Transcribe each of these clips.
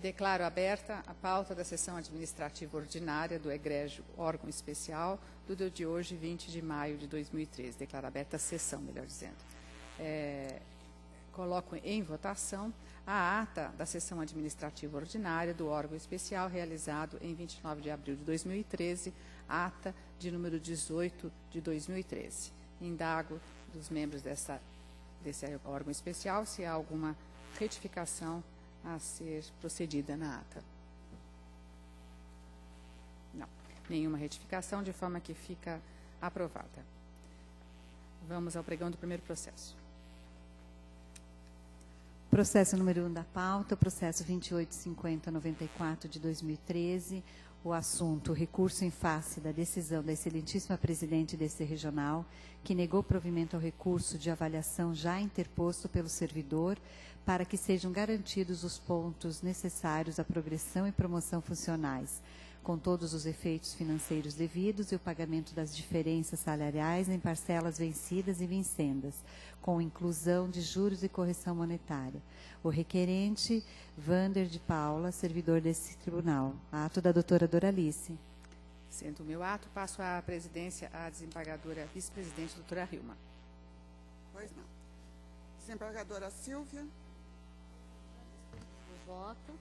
Declaro aberta a pauta da sessão administrativa ordinária do egrégio órgão especial do dia de hoje, 20 de maio de 2013. Declaro aberta a sessão, melhor dizendo. Coloco em votação a ata da sessão administrativa ordinária do órgão especial realizado em 29 de abril de 2013, ata de número 18 de 2013. Indago dos membros desse órgão especial se há alguma retificação a ser procedida na ata. Não, nenhuma retificação, de forma que fica aprovada. Vamos ao pregão do primeiro processo. Processo número 1 da pauta, processo 2850-94 de 2013, o assunto, recurso em face da decisão da excelentíssima presidente desse regional, que negou provimento ao recurso de avaliação já interposto pelo servidor, para que sejam garantidos os pontos necessários à progressão e promoção funcionais, com todos os efeitos financeiros devidos e o pagamento das diferenças salariais em parcelas vencidas e vincendas, com inclusão de juros e correção monetária. O requerente, Vander de Paula, servidor desse tribunal. Ato da doutora Doralice. Sendo o meu ato, passo a presidência à desembargadora vice-presidente, doutora Hilma. Pois não. Desembargadora Silvia. O voto.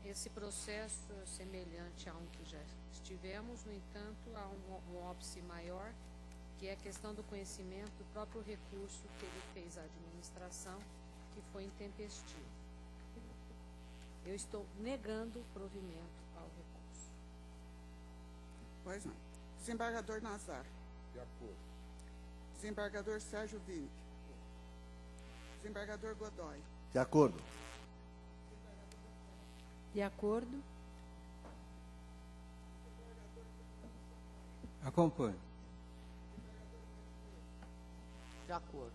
Esse processo é semelhante a um que já estivemos, no entanto, há um óbice maior, que é a questão do conhecimento do próprio recurso que ele fez à administração, que foi intempestivo. Eu estou negando o provimento ao recurso. Pois não. Desembargador Nazar. De acordo. Desembargador Sérgio Vini. Desembargador Godoy. De acordo. De acordo. Acompanho. De acordo.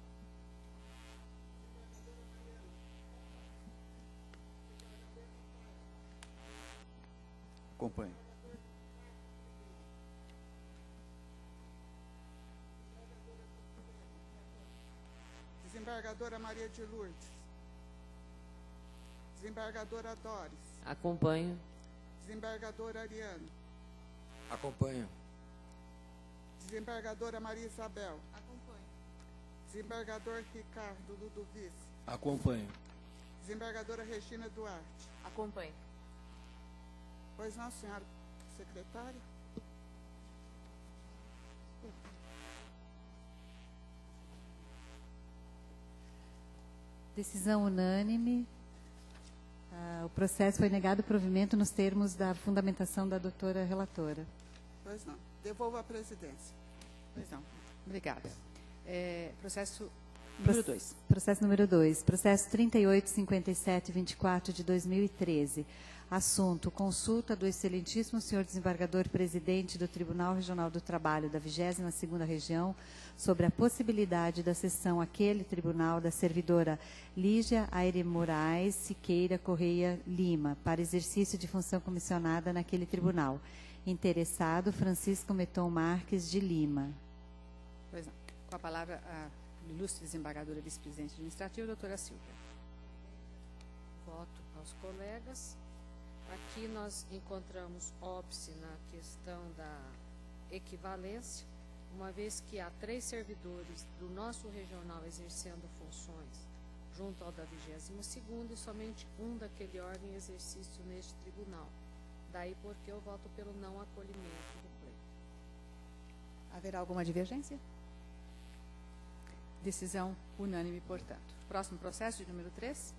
Acompanho. Desembargadora Maria de Lourdes. Desembargadora Doris. Acompanho. Desembargadora Ariano. Acompanho. Desembargadora Maria Isabel. Acompanho. Desembargador Ricardo Ludovice. Acompanho. Desembargadora Regina Duarte. Acompanho. Pois não, senhora secretária? Decisão unânime. O processo foi negado provimento nos termos da fundamentação da doutora relatora. Pois não. Devolvo a presidência. Pois não. Obrigada. Processo número 2. Processo número 2. Processo 3857-24 de 2013. Assunto, consulta do excelentíssimo senhor desembargador presidente do Tribunal Regional do Trabalho da 22ª Região sobre a possibilidade da cessão àquele tribunal da servidora Lígia Aire Moraes Siqueira Correia Lima para exercício de função comissionada naquele tribunal. Interessado, Francisco Meton Marques de Lima. Pois não. Com a palavra, a ilustre desembargadora vice-presidente administrativa, doutora Silvia. Voto aos colegas. Aqui nós encontramos óbice na questão da equivalência, uma vez que há 3 servidores do nosso regional exercendo funções junto ao da 22ª e somente um daquele órgão em exercício neste tribunal. Daí porque eu voto pelo não acolhimento do pleito. Haverá alguma divergência? Decisão unânime, portanto. Próximo processo, de número 3.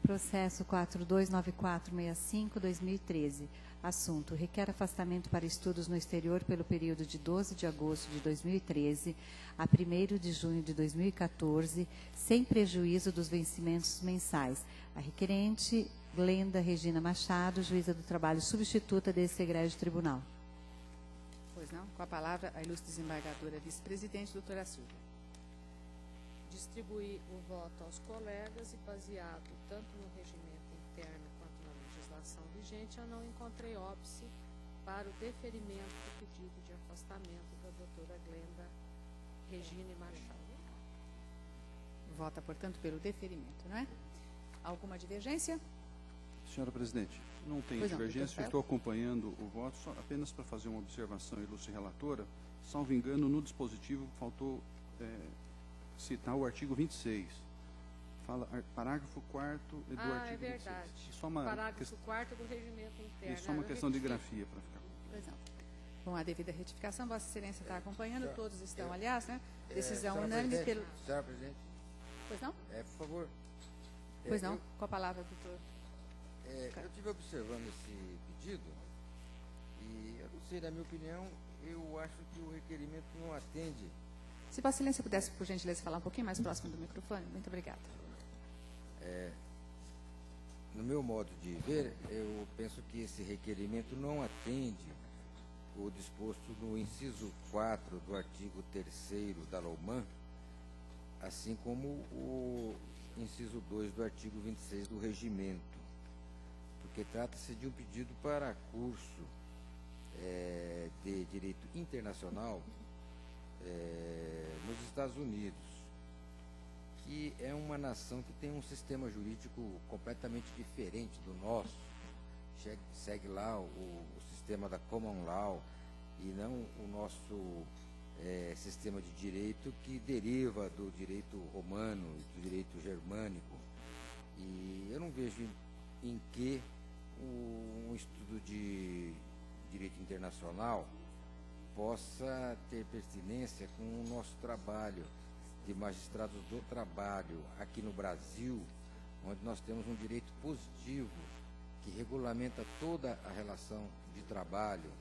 Processo 429465-2013. Assunto, requer afastamento para estudos no exterior pelo período de 12 de agosto de 2013 a 1º de junho de 2014, sem prejuízo dos vencimentos mensais. A requerente, Glenda Regina Machado, juíza do trabalho substituta desse egrégio tribunal. Pois não. Com a palavra, a ilustre desembargadora vice-presidente, doutora Silvia. Distribuir o voto aos colegas e baseado tanto no regimento interno quanto na legislação vigente, eu não encontrei óbice para o deferimento do pedido de afastamento da doutora Glenda Regina Machado. Vota, portanto, pelo deferimento, não é? Alguma divergência? Senhora presidente, não tem Pois não, divergência, doutor estou acompanhando o voto, só apenas para fazer uma observação, ilustre relatora. Salvo engano, no dispositivo faltou citar o artigo 26. Fala parágrafo 4º do Ah, artigo é verdade. 26. Só uma Parágrafo 4º do regimento interno. Isso é uma Eu questão de retifico. grafia para ficar. Pois não. Com a devida retificação, Vossa Excelência está acompanhando, todos estão, aliás, né? Decisão unânime pelo... Senhora presidente, Pois não? por favor. Pois não? Com a palavra, doutor. Eu estive observando esse pedido e, eu não sei, na minha opinião, eu acho que o requerimento não atende. Se Vossa Excelência pudesse, por gentileza, falar um pouquinho mais próximo do microfone. Muito obrigada. No meu modo de ver, eu penso que esse requerimento não atende o disposto no inciso 4 do artigo 3º da LOMAN, assim como o inciso 2 do artigo 26 do regimento, porque trata-se de um pedido para curso de direito internacional nos Estados Unidos, que é uma nação que tem um sistema jurídico completamente diferente do nosso, segue lá o sistema da Common Law e não o nosso sistema de direito que deriva do direito romano, do direito germânico. E eu não vejo em que um estudo de direito internacional possa ter pertinência com o nosso trabalho de magistrados do trabalho aqui no Brasil, onde nós temos um direito positivo que regulamenta toda a relação de trabalho,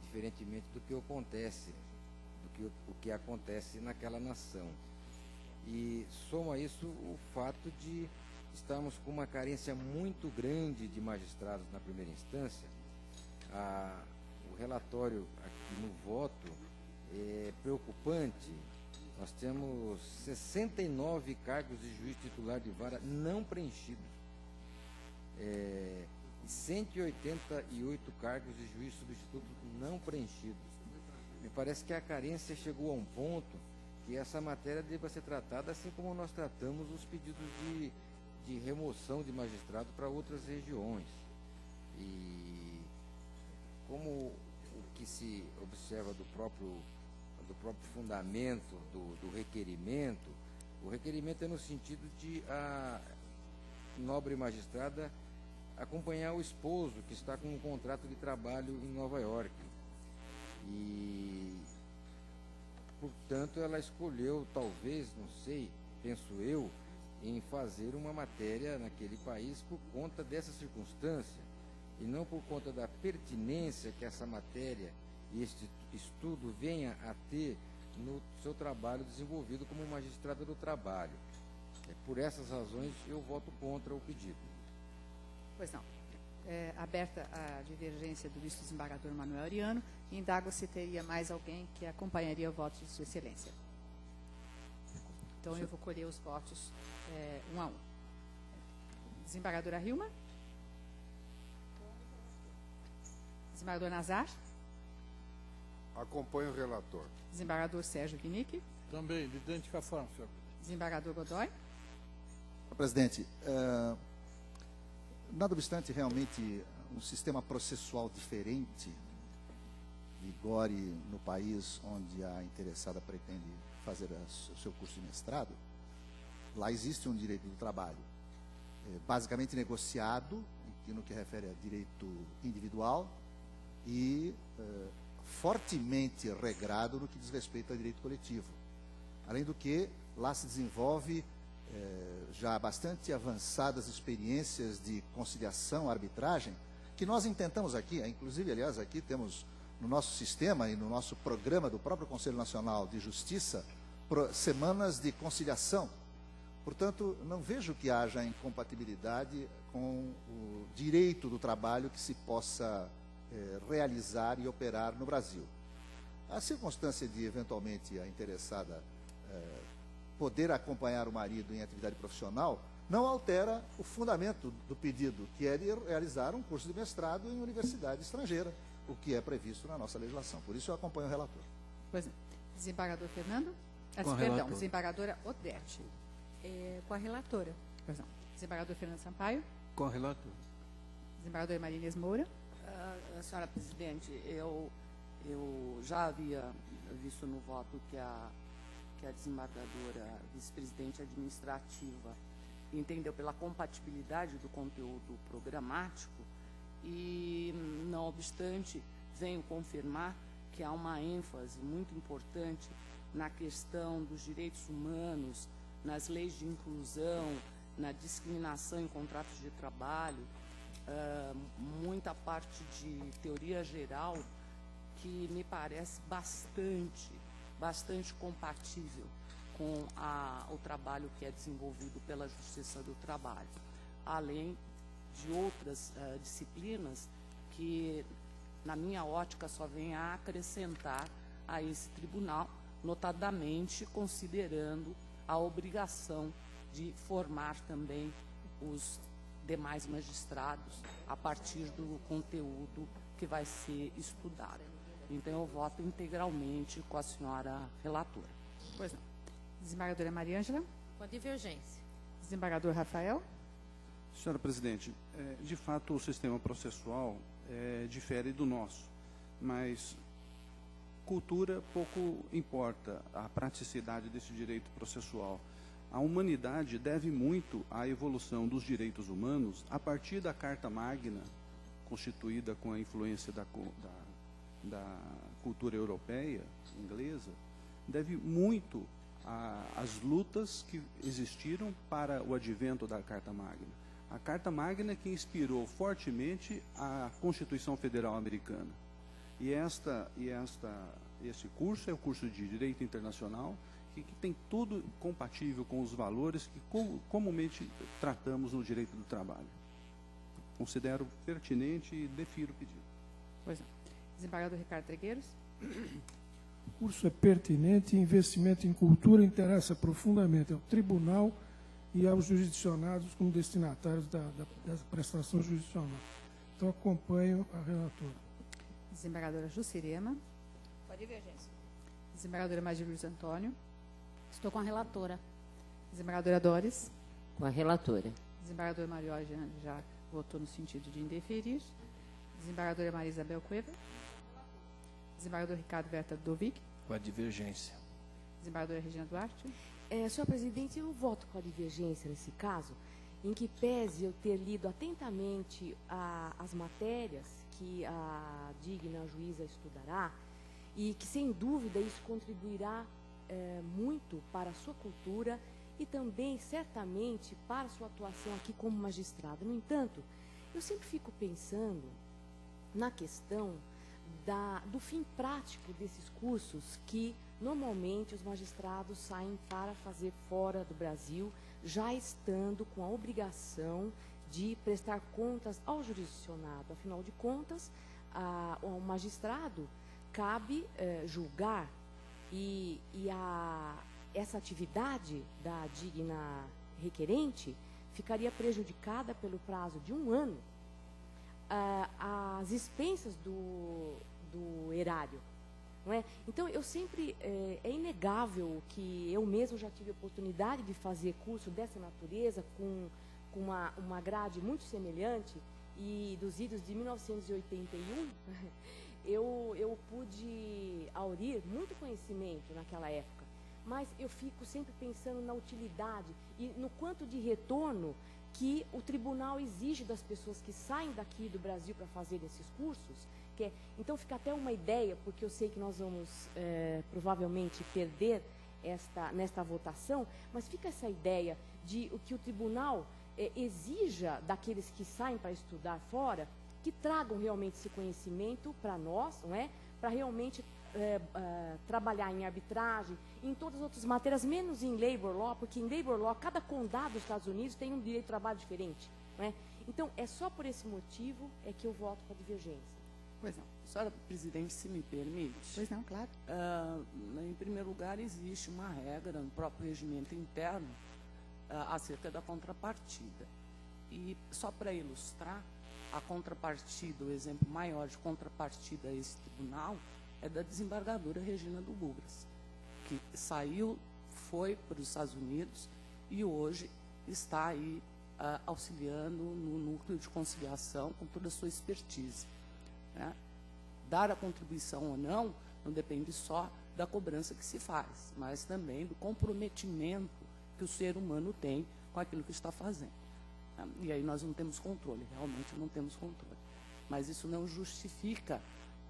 diferentemente do que acontece naquela nação. E soma isso o fato de estarmos com uma carência muito grande de magistrados na primeira instância. O relatório aqui no voto é preocupante. Nós temos 69 cargos de juiz titular de vara não preenchidos. 188 cargos de juiz substituto não preenchidos. Me parece que a carência chegou a um ponto que essa matéria deva ser tratada assim como nós tratamos os pedidos de remoção de magistrado para outras regiões. E como o que se observa do próprio fundamento do requerimento, o requerimento é no sentido de a nobre magistrada acompanhar o esposo que está com um contrato de trabalho em Nova York. E, portanto, ela escolheu, talvez, não sei, penso eu, em fazer uma matéria naquele país por conta dessa circunstância e não por conta da pertinência que essa matéria e este estudo venha a ter no seu trabalho desenvolvido como magistrada do trabalho. Por essas razões, eu voto contra o pedido. Pois não. Aberta a divergência do vice-desembargador Manuel Ariano, indago se teria mais alguém que acompanharia o voto de Sua Excelência. Então, eu vou colher os votos um a um. Desembargadora Hilma? Desembargador Nazar? Acompanho o relator. Desembargador Sérgio Winick? Também, de idêntica forma, senhor. Desembargador Godoy? Presidente, nada obstante, realmente, um sistema processual diferente vigore no país onde a interessada pretende fazer o seu curso de mestrado, lá existe um direito do trabalho, basicamente negociado, no que refere a direito individual, e fortemente regrado no que diz respeito ao direito coletivo. Além do que, lá se desenvolve já bastante avançadas experiências de conciliação, arbitragem, que nós intentamos aqui, inclusive, aliás, aqui temos no nosso sistema e no nosso programa do próprio Conselho Nacional de Justiça, semanas de conciliação. Portanto, não vejo que haja incompatibilidade com o direito do trabalho que se possa realizar e operar no Brasil. A circunstância de, eventualmente, a interessada poder acompanhar o marido em atividade profissional não altera o fundamento do pedido, que é de realizar um curso de mestrado em universidade estrangeira, o que é previsto na nossa legislação. Por isso, eu acompanho o relator. Pois não. Desembargador Fernando? Com a Perdão, relatora. desembargadora Odete. Com a relatora. Pois não. Desembargador Fernando Sampaio. Com relator. Desembargadora Maria Inês Moura. Senhora presidente, eu já havia visto no voto que a desembargadora vice-presidente administrativa entendeu pela compatibilidade do conteúdo programático e, não obstante, venho confirmar que há uma ênfase muito importante na questão dos direitos humanos, nas leis de inclusão, na discriminação em contratos de trabalho, muita parte de teoria geral que me parece bastante compatível com o trabalho que é desenvolvido pela Justiça do Trabalho, além de outras disciplinas que, na minha ótica, só vêm a acrescentar a esse tribunal, notadamente considerando a obrigação de formar também os demais magistrados a partir do conteúdo que vai ser estudado. Então, eu voto integralmente com a senhora relatora. Pois não. Desembargadora Maria Ângela. Com a divergência. Desembargador Rafael. Senhora presidente, de fato o sistema processual difere do nosso, mas cultura pouco importa a praticidade desse direito processual. A humanidade deve muito à evolução dos direitos humanos a partir da Carta Magna, constituída com a influência da cultura europeia, inglesa, deve muito às lutas que existiram para o advento da Carta Magna. A Carta Magna que inspirou fortemente a Constituição Federal Americana. E esse curso é o curso de Direito Internacional, que tem tudo compatível com os valores que comumente tratamos no direito do trabalho. Considero pertinente e defiro o pedido. Pois não. Desembargador Ricardo Trigueiros. O curso é pertinente e investimento em cultura interessa profundamente ao tribunal e aos jurisdicionados como destinatários da prestação jurisdicional. Então, acompanho a relatora. Desembargadora Jucirema. Com a divergência. Desembargadora Maria Luiz Antônio. Estou com a relatora. Desembargadora Doris. Com a relatora. Desembargadora Marióia já votou no sentido de indeferir. Desembargadora Maria Isabel Cueva. Desembargador Ricardo Berta Dovic. Com a divergência. Desembargadora Regina Duarte. Senhor presidente, eu voto com a divergência nesse caso, em que pese eu ter lido atentamente as matérias que a digna juíza estudará e que, sem dúvida, isso contribuirá muito para a sua cultura e também, certamente, para a sua atuação aqui como magistrado. No entanto, eu sempre fico pensando na questão do fim prático desses cursos que, normalmente, os magistrados saem para fazer fora do Brasil, já estando com a obrigação de prestar contas ao jurisdicionado. Afinal de contas, ao magistrado cabe julgar e essa atividade da digna requerente ficaria prejudicada pelo prazo de 1 ano às expensas do erário. Não é? Então, eu sempre, é inegável que eu mesmo já tive a oportunidade de fazer curso dessa natureza, com uma grade muito semelhante, e dos idos de 1981, eu pude aurir muito conhecimento naquela época, mas eu fico sempre pensando na utilidade e no quanto de retorno que o tribunal exige das pessoas que saem daqui do Brasil para fazer esses cursos. Então, fica até uma ideia, porque eu sei que nós vamos provavelmente perder nesta votação, mas fica essa ideia de o que o tribunal exija daqueles que saem para estudar fora, que tragam realmente esse conhecimento para nós, não é? Para realmente trabalhar em arbitragem, em todas as outras matérias, menos em labor law, porque em labor law, cada condado dos Estados Unidos tem um direito de trabalho diferente, não é? Então, é só por esse motivo que eu voto com a divergência. Pois não. Senhora presidente, se me permite. Pois não, claro. Em primeiro lugar, existe uma regra no próprio regimento interno acerca da contrapartida. E só para ilustrar, a contrapartida, o exemplo maior de contrapartida a esse tribunal é da desembargadora Regina do Bugras, que saiu, foi para os Estados Unidos e hoje está aí auxiliando no núcleo de conciliação com toda a sua expertise, né? Dar a contribuição ou não depende só da cobrança que se faz, mas também do comprometimento que o ser humano tem com aquilo que está fazendo, né? E aí nós não temos controle, realmente não temos controle. Mas isso não justifica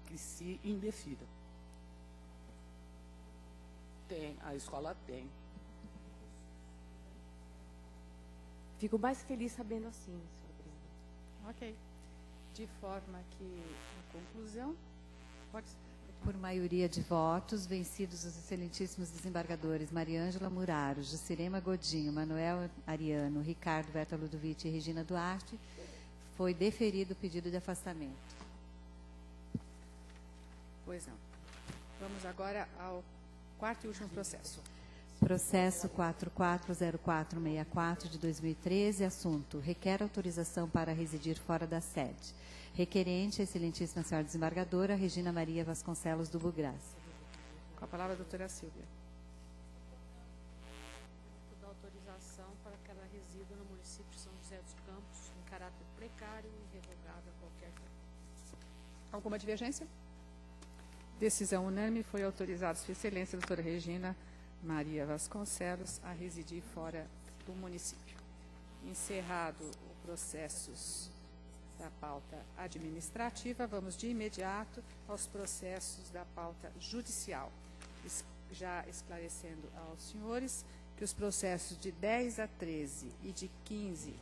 que se indefira. Tem, a escola tem. Fico mais feliz sabendo assim, senhora presidente. Ok. De forma que, em conclusão, pode ser. Por maioria de votos, vencidos os excelentíssimos desembargadores Mariângela Muraro, Juscelema Godinho, Manuel Ariano, Ricardo Berta Ludovici e Regina Duarte, foi deferido o pedido de afastamento. Pois não. Vamos agora ao quarto e último processo. Processo 440464 de 2013, assunto: requer autorização para residir fora da sede. Requerente, a excelentíssima senhora desembargadora Regina Maria Vasconcelos do Bugras. Com a palavra a doutora Silvia. Da autorização para que ela resida no município de São José dos Campos, em caráter precário e irrevogável a qualquer tempo. Alguma divergência? Decisão unânime, foi autorizada Sua Excelência, doutora Regina Maria Vasconcelos, a residir fora do município. Encerrado o processos da pauta administrativa, vamos de imediato aos processos da pauta judicial. Já esclarecendo aos senhores que os processos de 10 a 13 e de 15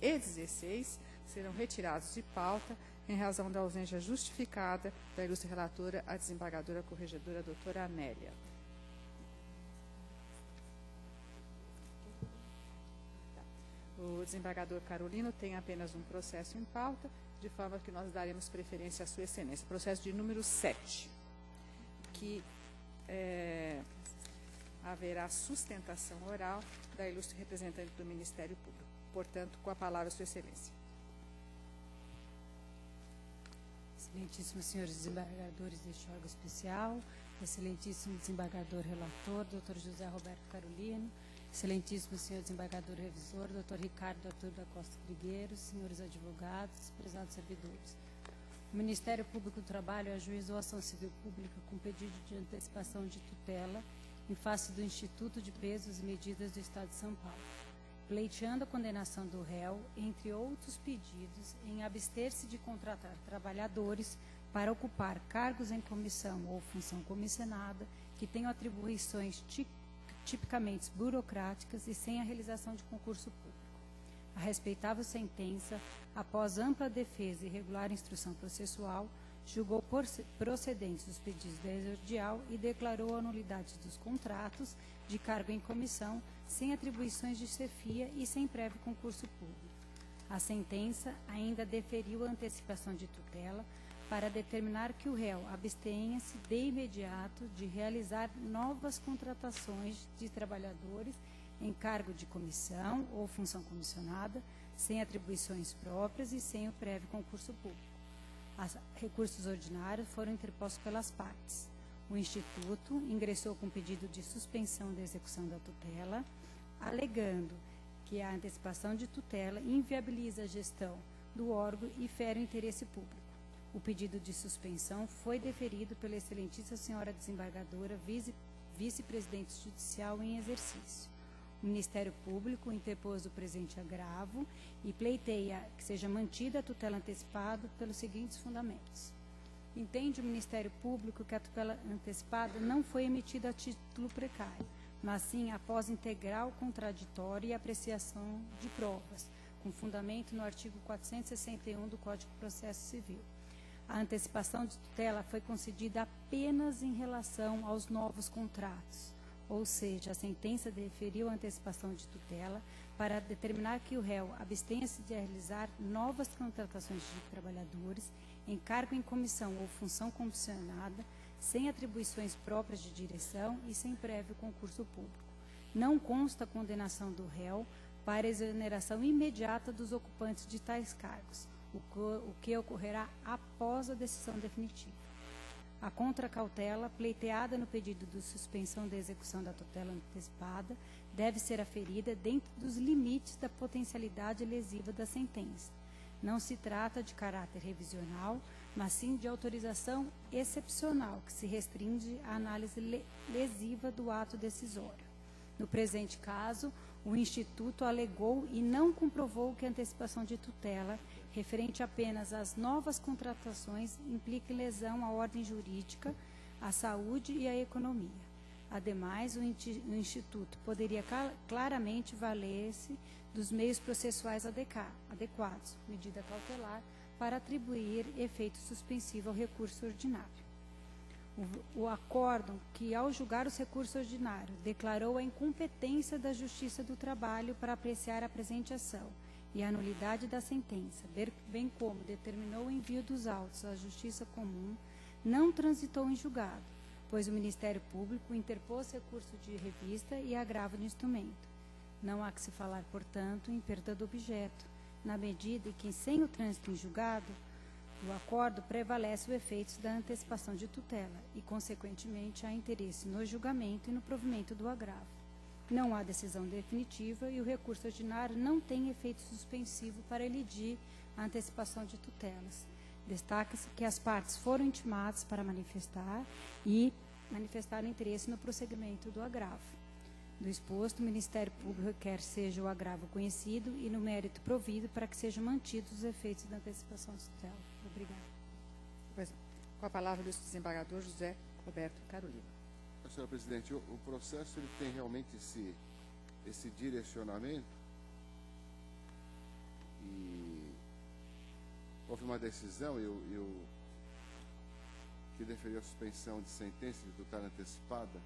e 16 serão retirados de pauta em razão da ausência justificada da ilustre relatora, a desembargadora corregedora doutora Amélia. O desembargador Carolino tem apenas um processo em pauta, de forma que nós daremos preferência à Sua Excelência. Processo de número 7, que haverá sustentação oral da ilustre representante do Ministério Público. Portanto, com a palavra, Sua Excelência. Excelentíssimos senhores desembargadores deste órgão especial, excelentíssimo desembargador relator, doutor José Roberto Carolino, excelentíssimo senhor desembargador revisor, doutor Ricardo Arthur da Costa Trigueiros, senhores advogados, prezados servidores. O Ministério Público do Trabalho ajuizou a ação civil pública com pedido de antecipação de tutela em face do Instituto de Pesos e Medidas do Estado de São Paulo, pleiteando a condenação do réu, entre outros pedidos, em abster-se de contratar trabalhadores para ocupar cargos em comissão ou função comissionada que tenham atribuições tipicamente burocráticas e sem a realização de concurso público. A respeitável sentença, após ampla defesa e regular instrução processual, julgou procedentes os pedidos da exordial e declarou a nulidade dos contratos de cargo em comissão sem atribuições de chefia e sem prévio concurso público. A sentença ainda deferiu a antecipação de tutela para determinar que o réu abstenha-se de imediato de realizar novas contratações de trabalhadores em cargo de comissão ou função comissionada, sem atribuições próprias e sem o prévio concurso público. Os recursos ordinários foram interpostos pelas partes. O Instituto ingressou com pedido de suspensão da execução da tutela, alegando que a antecipação de tutela inviabiliza a gestão do órgão e fere o interesse público. O pedido de suspensão foi deferido pela excelentíssima senhora desembargadora, vice-presidente judicial em exercício. O Ministério Público interpôs o presente agravo e pleiteia que seja mantida a tutela antecipada pelos seguintes fundamentos. Entende o Ministério Público que a tutela antecipada não foi emitida a título precário, mas sim após integral contraditório e apreciação de provas, com fundamento no artigo 461 do Código de Processo Civil. A antecipação de tutela foi concedida apenas em relação aos novos contratos, ou seja, a sentença deferiu a antecipação de tutela para determinar que o réu abstenha-se de realizar novas contratações de trabalhadores em cargo em comissão ou função comissionada, sem atribuições próprias de direção e sem prévio concurso público. Não consta a condenação do réu para exoneração imediata dos ocupantes de tais cargos, o que ocorrerá após a decisão definitiva. A contracautela, pleiteada no pedido de suspensão da execução da tutela antecipada, deve ser aferida dentro dos limites da potencialidade lesiva da sentença. Não se trata de caráter revisional, mas sim de autorização excepcional, que se restringe à análise lesiva do ato decisório. No presente caso, o Instituto alegou e não comprovou que a antecipação de tutela, referente apenas às novas contratações, implique lesão à ordem jurídica, à saúde e à economia. Ademais, o Instituto poderia claramente valer-se dos meios processuais adequados, medida cautelar, para atribuir efeito suspensivo ao recurso ordinário. O acórdão que, ao julgar os recursos ordinários, declarou a incompetência da Justiça do Trabalho para apreciar a presente ação e a nulidade da sentença, bem como determinou o envio dos autos à Justiça Comum, não transitou em julgado, pois o Ministério Público interpôs recurso de revista e agravo do instrumento. Não há que se falar, portanto, em perda do objeto, na medida em que, sem o trânsito em julgado, o acordo prevalece o efeito da antecipação de tutela e, consequentemente, há interesse no julgamento e no provimento do agravo. Não há decisão definitiva e o recurso ordinário não tem efeito suspensivo para elidir a antecipação de tutelas. Destaca-se que as partes foram intimadas para manifestar interesse no prosseguimento do agravo. Do exposto, o Ministério Público requer seja o agravo conhecido e no mérito provido para que sejam mantidos os efeitos da antecipação de tutela. Obrigada. Pois não. Com a palavra o desembargador José Roberto Carolino. Senhora Presidente, o processo ele tem realmente esse direcionamento e houve uma decisão que deferiu a suspensão de sentença de tutela antecipada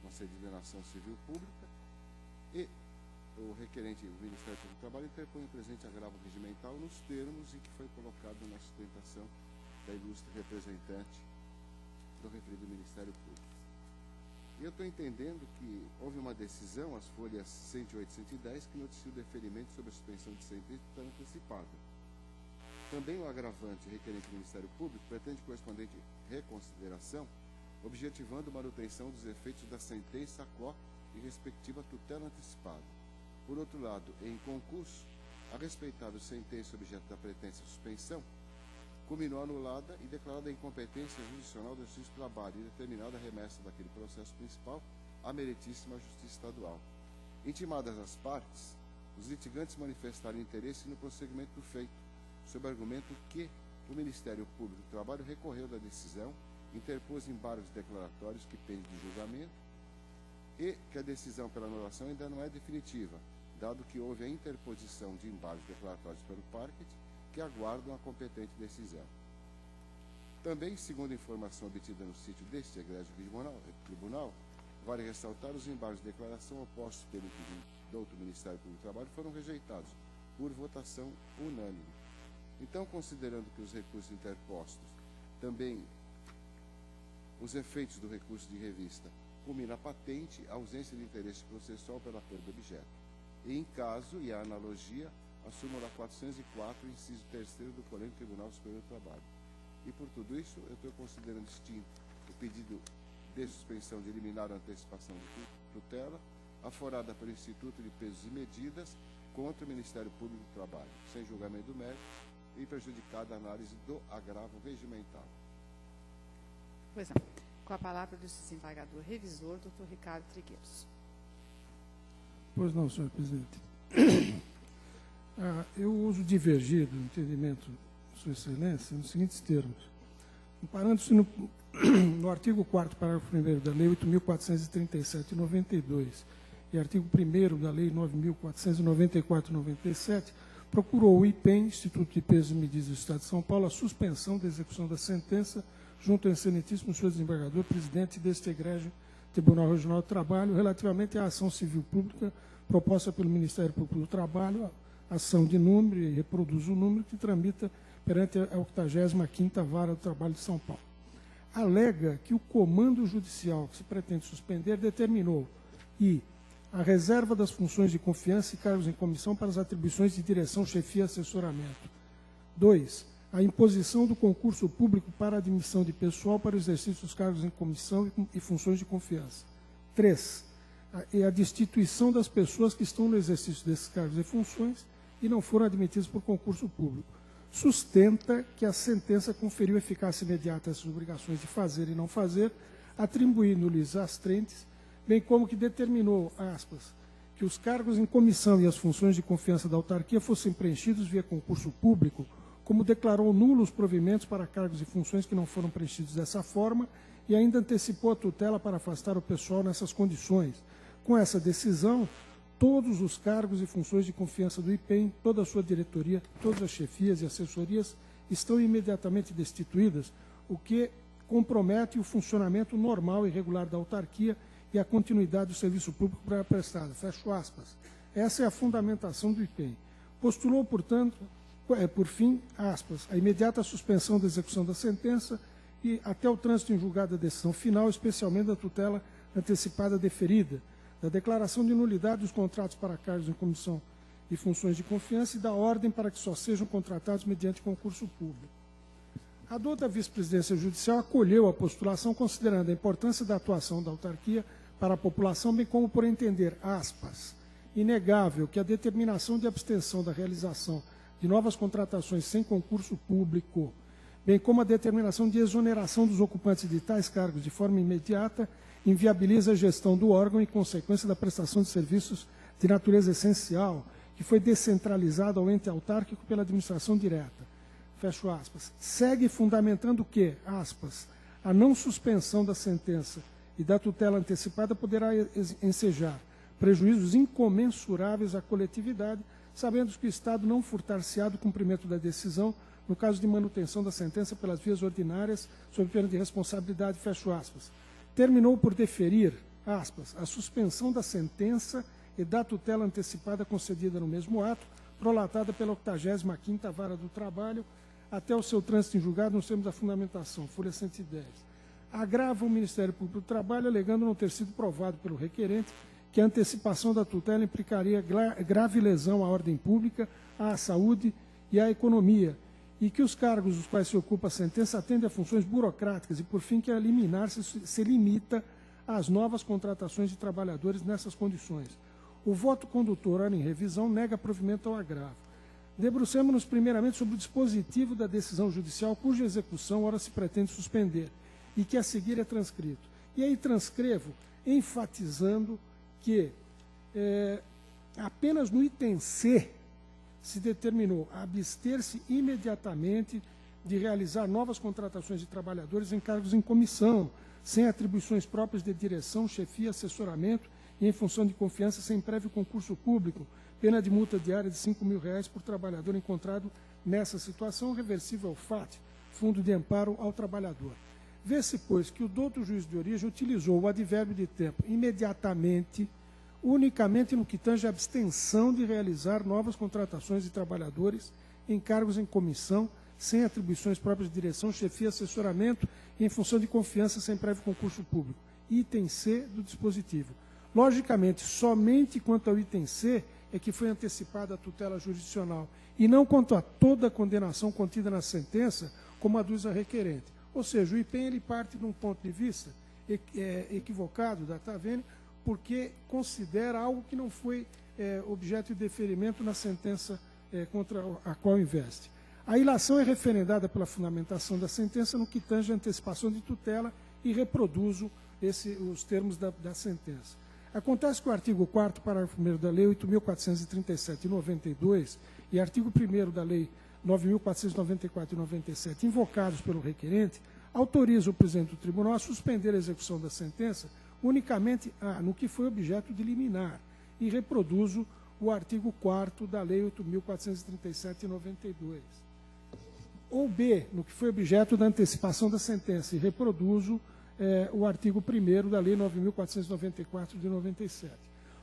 concedida na ação civil pública e o requerente, o Ministério Público do Trabalho, interpõe o presente agravo regimental nos termos em que foi colocado na sustentação da ilustre representante do referido Ministério Público. E eu estou entendendo que houve uma decisão, as folhas 108 e 110, que noticia o deferimento sobre a suspensão de sentença de tutela antecipada. Também o agravante requerente do Ministério Público pretende correspondente reconsideração, objetivando manutenção dos efeitos da sentença à qual e respectiva tutela antecipada. Por outro lado, em concurso, a respeitada sentença objeto da pretensa suspensão, culminou anulada e declarada a incompetência jurisdicional do Justiça do Trabalho e determinada a remessa daquele processo principal à meritíssima Justiça Estadual. Intimadas as partes, os litigantes manifestaram interesse no prosseguimento do feito, sob argumento que o Ministério Público do Trabalho recorreu da decisão, interpôs embargos declaratórios que pendem de julgamento e que a decisão pela anulação ainda não é definitiva, dado que houve a interposição de embargos declaratórios pelo parquet que aguardam a competente decisão. Também, segundo a informação obtida no sítio deste egrégio tribunal, vale ressaltar os embargos de declaração opostos pelo douto Ministério Público do Trabalho foram rejeitados por votação unânime. Então, considerando que os recursos interpostos também os efeitos do recurso de revista culmina patente a ausência de interesse processual pela perda do objeto. E, em caso e a analogia, a súmula 404, inciso 3º do Colégio Tribunal Superior do Trabalho. E, por tudo isso, eu estou considerando extinto o pedido de suspensão de liminar a antecipação de tutela, aforada pelo Instituto de Pesos e Medidas contra o Ministério Público do Trabalho, sem julgamento do mérito e prejudicada a análise do agravo regimental. Pois não. Com a palavra do desembargador revisor, doutor Ricardo Trigueiros. Pois não, senhor presidente. Eu uso divergir do entendimento de Sua Excelência nos seguintes termos. Comparando-se no artigo 4º, parágrafo 1º da Lei 8.437, 92, e artigo 1º da Lei 9.494, 97, procurou o IPEM, Instituto de Pesos e Medidas do Estado de São Paulo, a suspensão da execução da sentença junto ao excelentíssimo senhor desembargador, presidente deste egrégio Tribunal Regional do Trabalho, relativamente à ação civil pública proposta pelo Ministério Público do Trabalho, ação de número, e reproduz o número, que tramita perante a 85ª Vara do Trabalho de São Paulo. Alega que o comando judicial que se pretende suspender determinou a reserva das funções de confiança e cargos em comissão para as atribuições de direção, chefia e assessoramento. 2. A imposição do concurso público para a admissão de pessoal para o exercício dos cargos em comissão e funções de confiança. 3. e a destituição das pessoas que estão no exercício desses cargos e funções e não foram admitidas por concurso público. Sustenta que a sentença conferiu eficácia imediata a essas obrigações de fazer e não fazer, atribuindo-lhes as trentes, bem como que determinou, aspas, que os cargos em comissão e as funções de confiança da autarquia fossem preenchidos via concurso público, como declarou nulos provimentos para cargos e funções que não foram preenchidos dessa forma e ainda antecipou a tutela para afastar o pessoal nessas condições. Com essa decisão, todos os cargos e funções de confiança do IPEM, toda a sua diretoria, todas as chefias e assessorias estão imediatamente destituídas, o que compromete o funcionamento normal e regular da autarquia e a continuidade do serviço público prestado. Fecho aspas. Essa é a fundamentação do IPEM. Postulou, portanto, por fim, aspas, a imediata suspensão da execução da sentença e até o trânsito em julgado da decisão final, especialmente da tutela antecipada deferida, da declaração de nulidade dos contratos para cargos em comissão e funções de confiança e da ordem para que só sejam contratados mediante concurso público. A dor da vice-presidência judicial acolheu a postulação, considerando a importância da atuação da autarquia para a população, bem como por entender, aspas, inegável que a determinação de abstenção da realização de novas contratações sem concurso público, bem como a determinação de exoneração dos ocupantes de tais cargos de forma imediata, inviabiliza a gestão do órgão em consequência da prestação de serviços de natureza essencial, que foi descentralizado ao ente autárquico pela administração direta. Fecho aspas. Segue fundamentando que, aspas, a não suspensão da sentença e da tutela antecipada poderá ensejar prejuízos incomensuráveis à coletividade, sabendo que o Estado não furtar-se-á do cumprimento da decisão no caso de manutenção da sentença pelas vias ordinárias, sob pena de responsabilidade, fecho aspas. Terminou por deferir, aspas, a suspensão da sentença e da tutela antecipada concedida no mesmo ato, prolatada pela 85ª Vara do Trabalho, até o seu trânsito em julgado nos termos da fundamentação, folha 110. Agrava o Ministério Público do Trabalho, alegando não ter sido provado pelo requerente que a antecipação da tutela implicaria grave lesão à ordem pública, à saúde e à economia, e que os cargos dos quais se ocupa a sentença atendem a funções burocráticas e, por fim, que a liminar se limita às novas contratações de trabalhadores nessas condições. O voto condutor, ora em revisão, nega provimento ao agravo. Debrucemos-nos primeiramente sobre o dispositivo da decisão judicial cuja execução ora se pretende suspender e que a seguir é transcrito. E aí transcrevo enfatizando que apenas no item C se determinou abster-se imediatamente de realizar novas contratações de trabalhadores em cargos em comissão, sem atribuições próprias de direção, chefia, assessoramento e em função de confiança sem prévio concurso público, pena de multa diária de R$ 5.000 por trabalhador encontrado nessa situação, reversível ao FAT, Fundo de Amparo ao Trabalhador. Vê-se, pois, que o douto juiz de origem utilizou o advérbio de tempo imediatamente, unicamente no que tange a abstenção de realizar novas contratações de trabalhadores em cargos em comissão, sem atribuições próprias de direção, chefia, assessoramento e em função de confiança sem prévio concurso público. Item C do dispositivo. Logicamente, somente quanto ao item C é que foi antecipada a tutela jurisdicional e não quanto a toda a condenação contida na sentença, como aduz a requerente. Ou seja, o IPEM ele parte de um ponto de vista equivocado da Tavene, porque considera algo que não foi objeto de deferimento na sentença contra a qual investe. A ilação é referendada pela fundamentação da sentença no que tange a antecipação de tutela e reproduzo os termos da sentença. Acontece que o artigo 4º, parágrafo 1º da Lei 8.437 e 92 e artigo 1º da Lei 9.494 e 97, invocados pelo requerente, autorizam o presidente do tribunal a suspender a execução da sentença unicamente no que foi objeto de liminar, e reproduzo o artigo 4º da Lei 8.437 e 92. Ou B, no que foi objeto da antecipação da sentença, e reproduzo o artigo 1º da Lei 9.494 de 97.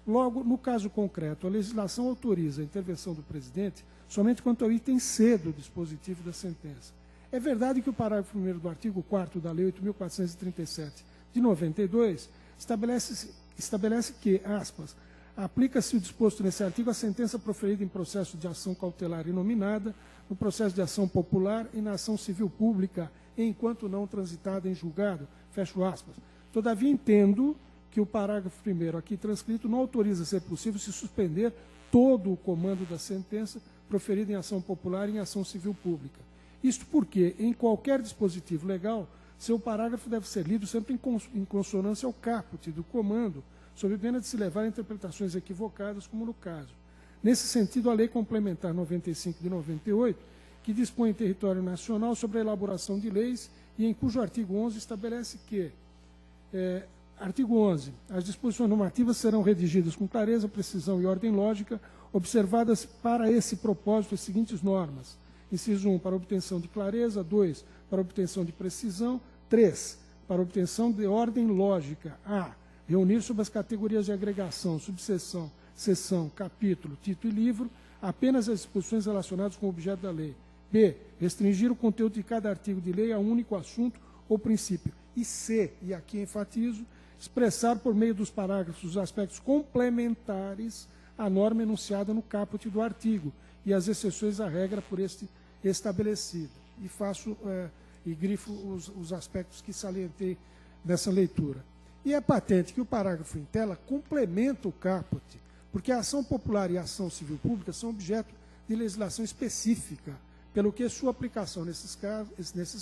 Logo, no caso concreto, a legislação autoriza a intervenção do presidente somente quanto ao item C do dispositivo da sentença. É verdade que o parágrafo 1º do artigo 4º da Lei 8.437 de 92 estabelece que, aspas, aplica-se o disposto nesse artigo à sentença proferida em processo de ação cautelar inominada, no processo de ação popular e na ação civil pública, enquanto não transitada em julgado, fecho aspas. Todavia, entendo que o parágrafo 1º aqui transcrito não autoriza, ser possível, se suspender todo o comando da sentença proferida em ação popular e em ação civil pública. Isto porque, em qualquer dispositivo legal, seu parágrafo deve ser lido sempre em consonância ao caput do comando, sob pena de se levar a interpretações equivocadas, como no caso. Nesse sentido, a Lei Complementar 95 de 98, que dispõe em território nacional sobre a elaboração de leis e em cujo artigo 11 estabelece que, artigo 11, as disposições normativas serão redigidas com clareza, precisão e ordem lógica, observadas para esse propósito as seguintes normas. Inciso 1, para obtenção de clareza. 2, para obtenção de precisão. 3, para obtenção de ordem lógica. A, reunir sob as categorias de agregação, subseção, seção, capítulo, título e livro, apenas as disposições relacionadas com o objeto da lei. B, restringir o conteúdo de cada artigo de lei a um único assunto ou princípio. E C, e aqui enfatizo, expressar por meio dos parágrafos os aspectos complementares à norma enunciada no caput do artigo e as exceções à regra por este estabelecida. E faço e grifo os aspectos que salientei nessa leitura. E é patente que o parágrafo em tela complementa o caput, porque a ação popular e a ação civil pública são objeto de legislação específica, pelo que sua aplicação nesses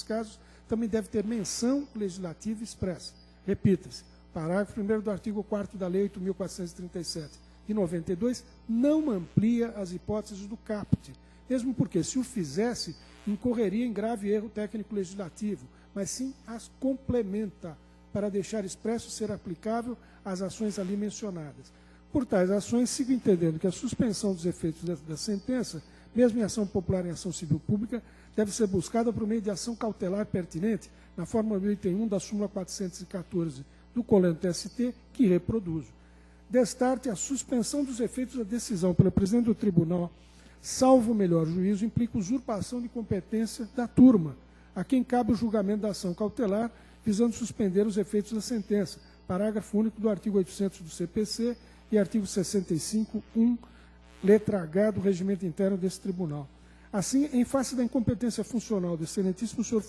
casos também deve ter menção legislativa expressa. Repita-se, parágrafo 1º do artigo 4º da Lei 8.437 de 92 não amplia as hipóteses do caput, mesmo porque, se o fizesse, incorreria em grave erro técnico-legislativo, mas sim as complementa, para deixar expresso ser aplicável às ações ali mencionadas. Por tais ações, sigo entendendo que a suspensão dos efeitos da sentença, mesmo em ação popular e em ação civil pública, deve ser buscada por meio de ação cautelar pertinente, na forma do item 1 da súmula 414 do Colégio TST, que reproduzo. Destarte, a suspensão dos efeitos da decisão pelo presidente do tribunal, salvo o melhor juízo, implica usurpação de competência da turma, a quem cabe o julgamento da ação cautelar, visando suspender os efeitos da sentença. Parágrafo único do artigo 800 do CPC e artigo 65.1, letra H do regimento interno desse tribunal. Assim, em face da incompetência funcional do excelentíssimo senhor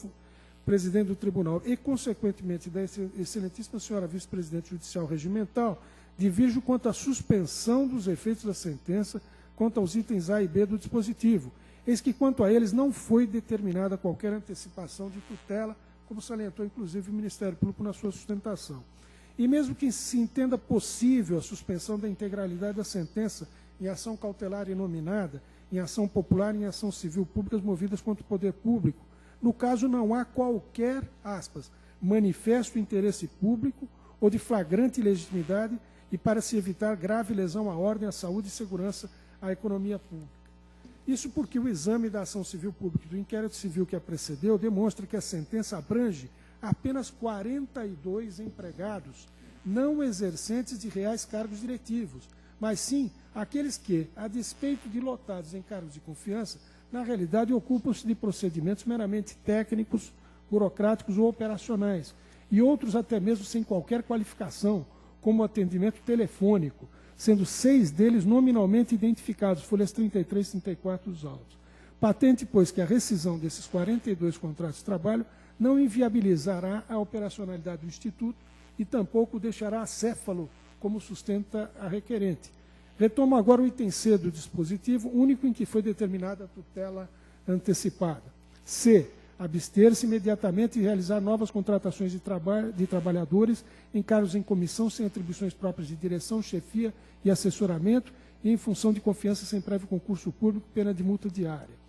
presidente do tribunal e, consequentemente, da excelentíssima senhora vice-presidente judicial regimental, divirjo quanto à suspensão dos efeitos da sentença, quanto aos itens A e B do dispositivo. Eis que, quanto a eles, não foi determinada qualquer antecipação de tutela, como salientou, inclusive, o Ministério Público na sua sustentação. E mesmo que se entenda possível a suspensão da integralidade da sentença em ação cautelar inominada, em ação popular e em ação civil públicas movidas contra o poder público, no caso não há qualquer, aspas, manifesto interesse público ou de flagrante ilegitimidade e para se evitar grave lesão à ordem, à saúde e segurança, à economia pública. Isso porque o exame da ação civil pública e do inquérito civil que a precedeu demonstra que a sentença abrange apenas 42 empregados não exercentes de reais cargos diretivos, mas sim aqueles que, a despeito de lotados em cargos de confiança, na realidade ocupam-se de procedimentos meramente técnicos, burocráticos ou operacionais, e outros até mesmo sem qualquer qualificação, como o atendimento telefônico, sendo 6 deles nominalmente identificados, folhas 33 e 34 dos autos. Patente, pois, que a rescisão desses 42 contratos de trabalho não inviabilizará a operacionalidade do Instituto e tampouco deixará acéfalo, como sustenta a requerente. Retomo agora o item C do dispositivo, único em que foi determinada a tutela antecipada. C. Abster-se imediatamente de realizar novas contratações de trabalhadores em cargos em comissão sem atribuições próprias de direção, chefia e assessoramento e em função de confiança sem prévio concurso público, pena de multa diária.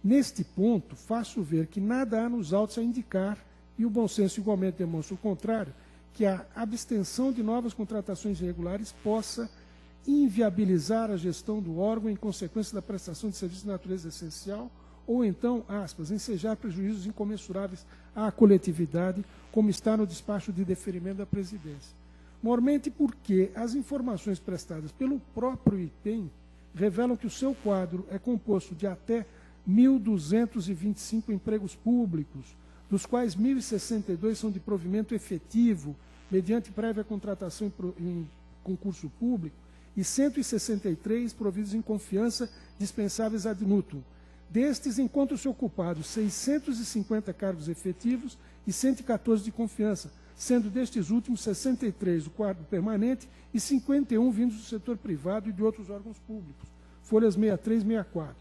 Neste ponto, faço ver que nada há nos autos a indicar, e o bom senso igualmente demonstra o contrário, que a abstenção de novas contratações irregulares possa inviabilizar a gestão do órgão em consequência da prestação de serviço de natureza essencial ou então, aspas, ensejar prejuízos incomensuráveis à coletividade, como está no despacho de deferimento da presidência. Mormente porque as informações prestadas pelo próprio IPEM revelam que o seu quadro é composto de até 1.225 empregos públicos, dos quais 1.062 são de provimento efetivo, mediante prévia contratação em concurso público, e 163 providos em confiança dispensáveis ad nutum. Destes, encontram-se ocupados 650 cargos efetivos e 114 de confiança, sendo destes últimos 63 do quadro permanente e 51 vindos do setor privado e de outros órgãos públicos, folhas 63 e 64.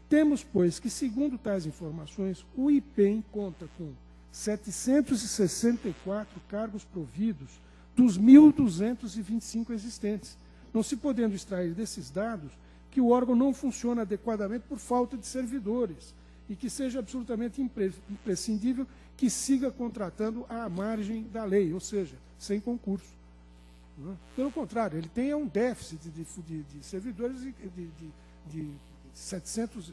Temos, pois, que, segundo tais informações, o IPEM conta com 764 cargos providos dos 1.225 existentes, não se podendo extrair desses dados que o órgão não funciona adequadamente por falta de servidores e que seja absolutamente imprescindível que siga contratando à margem da lei, ou seja, sem concurso. Pelo contrário, ele tem um déficit de servidores de 600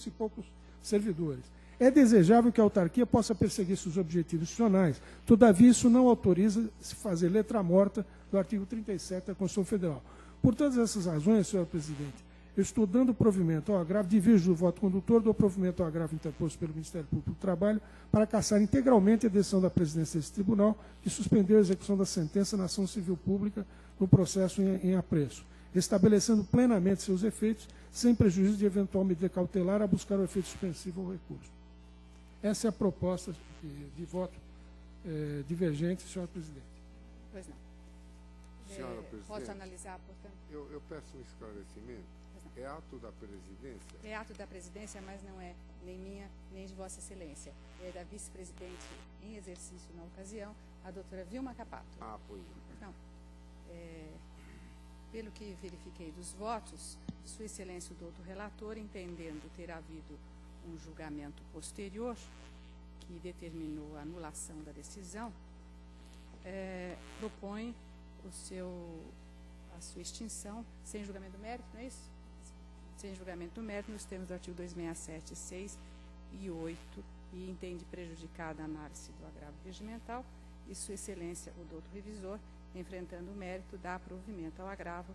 e poucos servidores. É desejável que a autarquia possa perseguir seus objetivos institucionais, todavia isso não autoriza se fazer letra morta do artigo 37 da Constituição Federal. Por todas essas razões, senhor presidente, eu estou dando provimento ao agravo, divirjo do voto condutor, dou provimento ao agravo interposto pelo Ministério Público do Trabalho para cassar integralmente a decisão da presidência desse tribunal que suspendeu a execução da sentença na ação civil pública no processo em apreço, estabelecendo plenamente seus efeitos, sem prejuízo de eventual medida cautelar a buscar o efeito suspensivo ao recurso. Essa é a proposta de voto divergente, senhor presidente. Pois não. Senhora presidente, posso analisar, portanto? Eu peço um esclarecimento. É ato da presidência? É ato da presidência, mas não é nem minha, nem de Vossa Excelência. É da vice-presidente em exercício na ocasião, a doutora Vilma Capato. Ah, pois não. Pelo que verifiquei dos votos, Sua Excelência o doutor relator, entendendo ter havido um julgamento posterior que determinou a anulação da decisão, propõe a sua extinção sem julgamento do mérito, não é isso? Sem julgamento do mérito, nos termos do artigo 267, 6 e 8, e entende prejudicada a análise do agravo regimental, e Sua Excelência, o doutor revisor, enfrentando o mérito, dá provimento ao agravo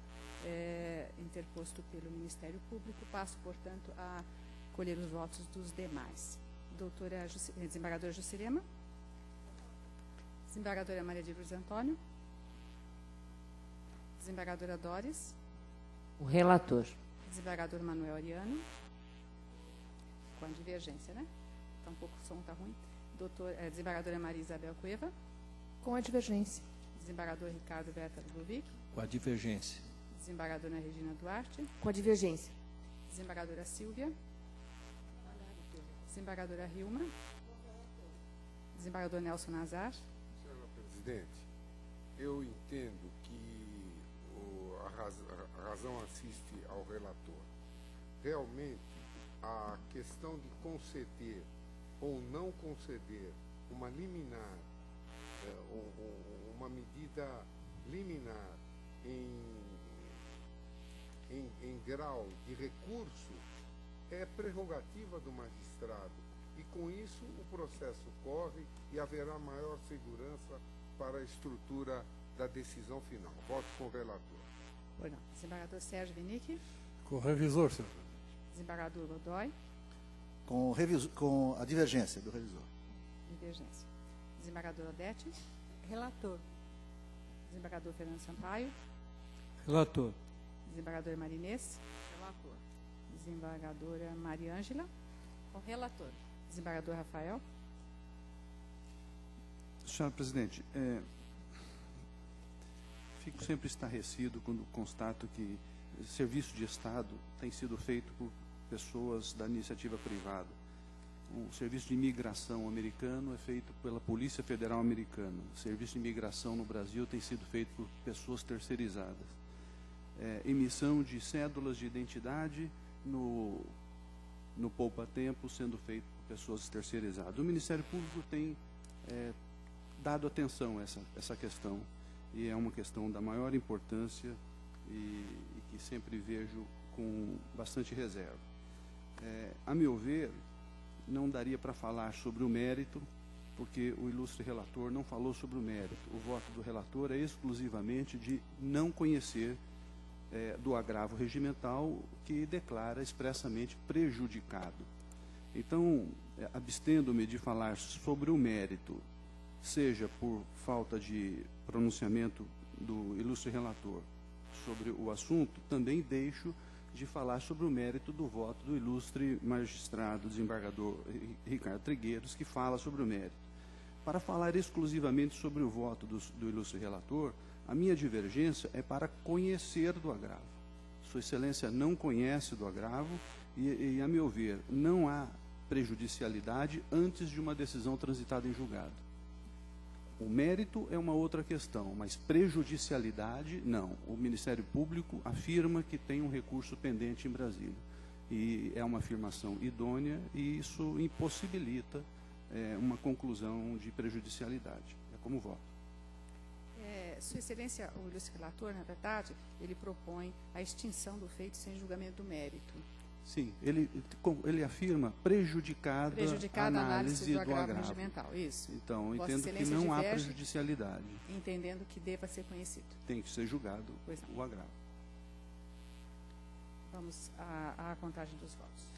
interposto pelo Ministério Público. Passo, portanto, a colher os votos dos demais. Desembargadora Juscelema. Desembargadora Maria de Lourdes Antônio. Desembargadora Doris. O relator. Desembargador Manuel Ariano. Com a divergência, né? Está um pouco, o som está ruim. Desembargadora Maria Isabel Cueva. Com a divergência. Desembargador Ricardo Berta Ludovic. Com a divergência. Desembargadora Regina Duarte. Com a divergência. Desembargadora Silvia. Desembargadora Hilma. Desembargador Nelson Nazar. Senhora presidente, eu entendo que a razão assiste ao relator. Realmente, a questão de conceder ou não conceder uma liminar, uma medida liminar em grau de recurso é prerrogativa do magistrado e com isso o processo corre e haverá maior segurança para a estrutura da decisão final. Voto com o relator. Pois não. Desembargador Sérgio Vinick. Com o revisor, senhor. Desembargador Godoy. Com a divergência do revisor. Divergência. Desembargador Odete. Relator. Desembargador Fernando Sampaio. Relator. Desembargador Marinês. Relator. Desembargadora Maria Ângela. Com relator. Desembargador Rafael. Senhora presidente, fico sempre estarrecido quando constato que serviço de Estado tem sido feito por pessoas da iniciativa privada. O serviço de imigração americano é feito pela Polícia Federal Americana. O serviço de imigração no Brasil tem sido feito por pessoas terceirizadas. Emissão de cédulas de identidade no poupa-tempo sendo feito por pessoas terceirizadas. O Ministério Público tem dado atenção a essa questão, e é uma questão da maior importância e que sempre vejo com bastante reserva. A meu ver, não daria para falar sobre o mérito, porque o ilustre relator não falou sobre o mérito. O voto do relator é exclusivamente de não conhecer do agravo regimental que declara expressamente prejudicado. Então, abstendo-me de falar sobre o mérito, seja por falta de pronunciamento do ilustre relator sobre o assunto, também deixo de falar sobre o mérito do voto do ilustre magistrado desembargador Ricardo Trigueiros, que fala sobre o mérito. Para falar exclusivamente sobre o voto do ilustre relator, a minha divergência é para conhecer do agravo. Sua Excelência não conhece do agravo e, a meu ver, não há prejudicialidade antes de uma decisão transitada em julgado. O mérito é uma outra questão, mas prejudicialidade, não. O Ministério Público afirma que tem um recurso pendente em Brasília. E é uma afirmação idônea e isso impossibilita uma conclusão de prejudicialidade. É como voto. Sua Excelência, o ilustre relator, na verdade, ele propõe a extinção do feito sem julgamento do mérito. Sim, ele afirma prejudicada a análise do agravo regimental. Isso. Então, Vossa entendo que Excelência não há diverge, prejudicialidade. entendendo que deva ser conhecido. Tem que ser julgado o agravo. Vamos à contagem dos votos.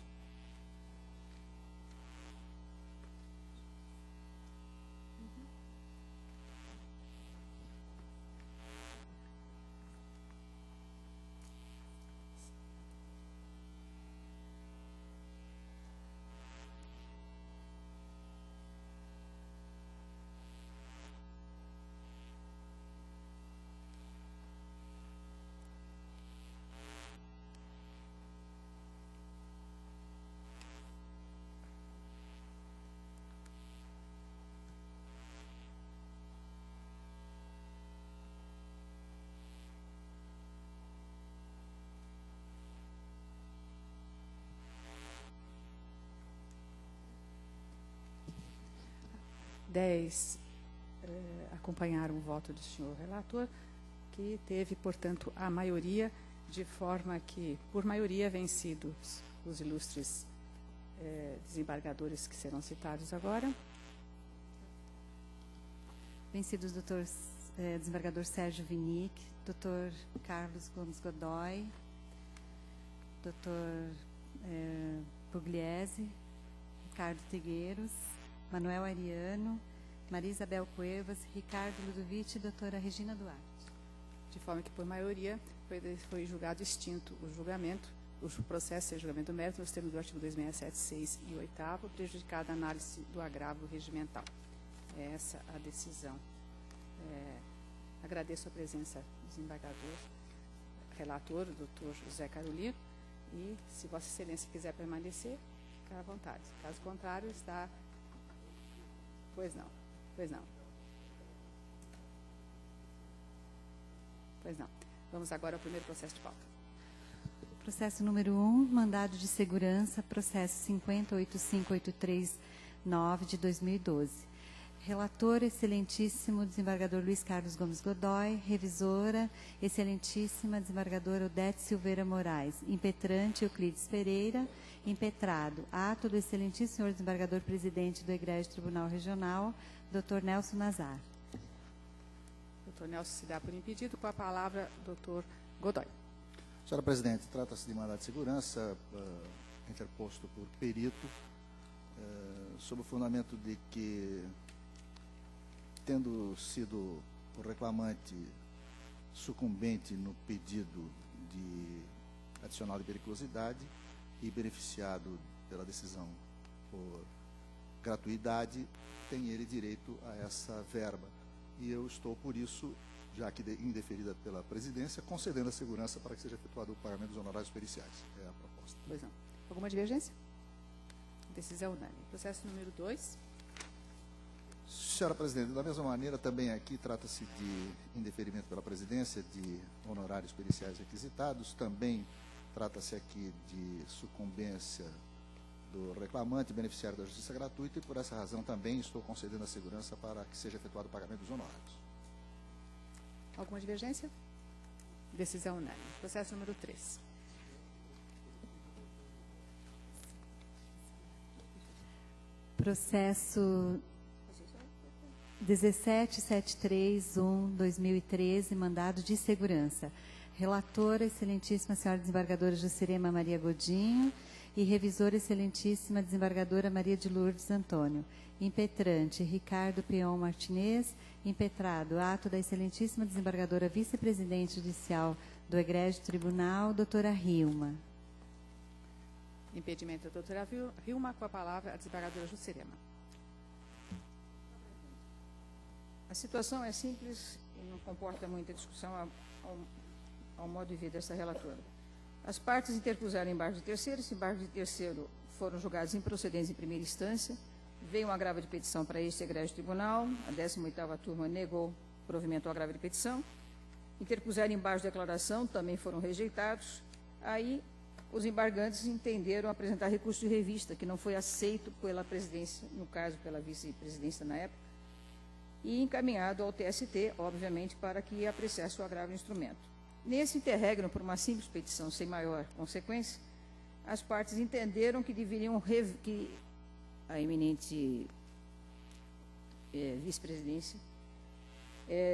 Acompanharam o voto do senhor relator, que teve, portanto, a maioria, de forma que, por maioria, vencidos os ilustres desembargadores que serão citados agora. Vencidos o doutor desembargador Sérgio Vinic, doutor Carlos Gomes Godoy, doutor Pugliese, Ricardo Trigueiros, Manuel Ariano, Maria Isabel Cuevas, Ricardo Ludovici e doutora Regina Duarte. De forma que, por maioria, foi julgado extinto o julgamento, o processo de julgamento do mérito, nos termos do artigo 2677, 6 e 8º, prejudicada a análise do agravo regimental. É essa a decisão. Agradeço a presença do desembargador relator, o doutor José Carolino, e, se Vossa Excelência quiser permanecer, fica à vontade. Caso contrário, está... Pois não. Pois não. Pois não. Vamos agora ao primeiro processo de pauta. Processo número 1, mandado de segurança, processo 50.85839 de 2012. Relator, excelentíssimo desembargador Luiz Carlos Gomes Godoy. Revisora, excelentíssima desembargadora Odete Silveira Moraes. Impetrante, Euclides Pereira. Impetrado, ato do excelentíssimo senhor desembargador presidente do Egrégio Tribunal Regional, Dr. Nelson Nazar. Dr. Nelson se dá por impedido. Com a palavra, Dr. Godoy. Senhora Presidente, trata-se de mandado de segurança interposto por perito, sob o fundamento de que, tendo sido o reclamante sucumbente no pedido de adicional de periculosidade e beneficiado pela decisão por gratuidade, tem ele direito a essa verba. E eu estou, por isso, já que indeferida pela presidência, concedendo a segurança para que seja efetuado o pagamento dos honorários periciais. É a proposta. Pois não. Alguma divergência? Decisão unânime. Processo número 2. Senhora Presidente, da mesma maneira, também aqui trata-se de indeferimento pela presidência de honorários periciais requisitados, também trata-se aqui de sucumbência do reclamante, beneficiário da justiça gratuita, e por essa razão também estou concedendo a segurança para que seja efetuado o pagamento dos honorários. Alguma divergência? Decisão unânime. Processo número 3. Processo 17.731/2013, mandado de segurança. Relatora, excelentíssima senhora desembargadora Juscelema Maria Godinho, e revisora, excelentíssima desembargadora Maria de Lourdes Antônio. Impetrante, Ricardo Peon Martinez. Impetrado, ato da excelentíssima desembargadora vice-presidente judicial do Egrégio Tribunal, doutora Rilma. Impedimento da doutora Rilma. Com a palavra, a desembargadora Juscelema. A situação é simples e não comporta muita discussão ao modo de ver dessa relatora. As partes interpuseram embargo de terceiro, esse embargo de terceiro foram julgados improcedentes em primeira instância, veio um agravo de petição para este egrégio tribunal, a 18ª turma negou provimento ao agravo de petição, interpuseram embargo de declaração, também foram rejeitados, aí os embargantes entenderam apresentar recurso de revista, que não foi aceito pela presidência, no caso pela vice-presidência na época, e encaminhado ao TST, obviamente, para que apreciasse o agravo do instrumento. Nesse interregno, por uma simples petição sem maior consequência, as partes entenderam que deveriam que a eminente vice-presidência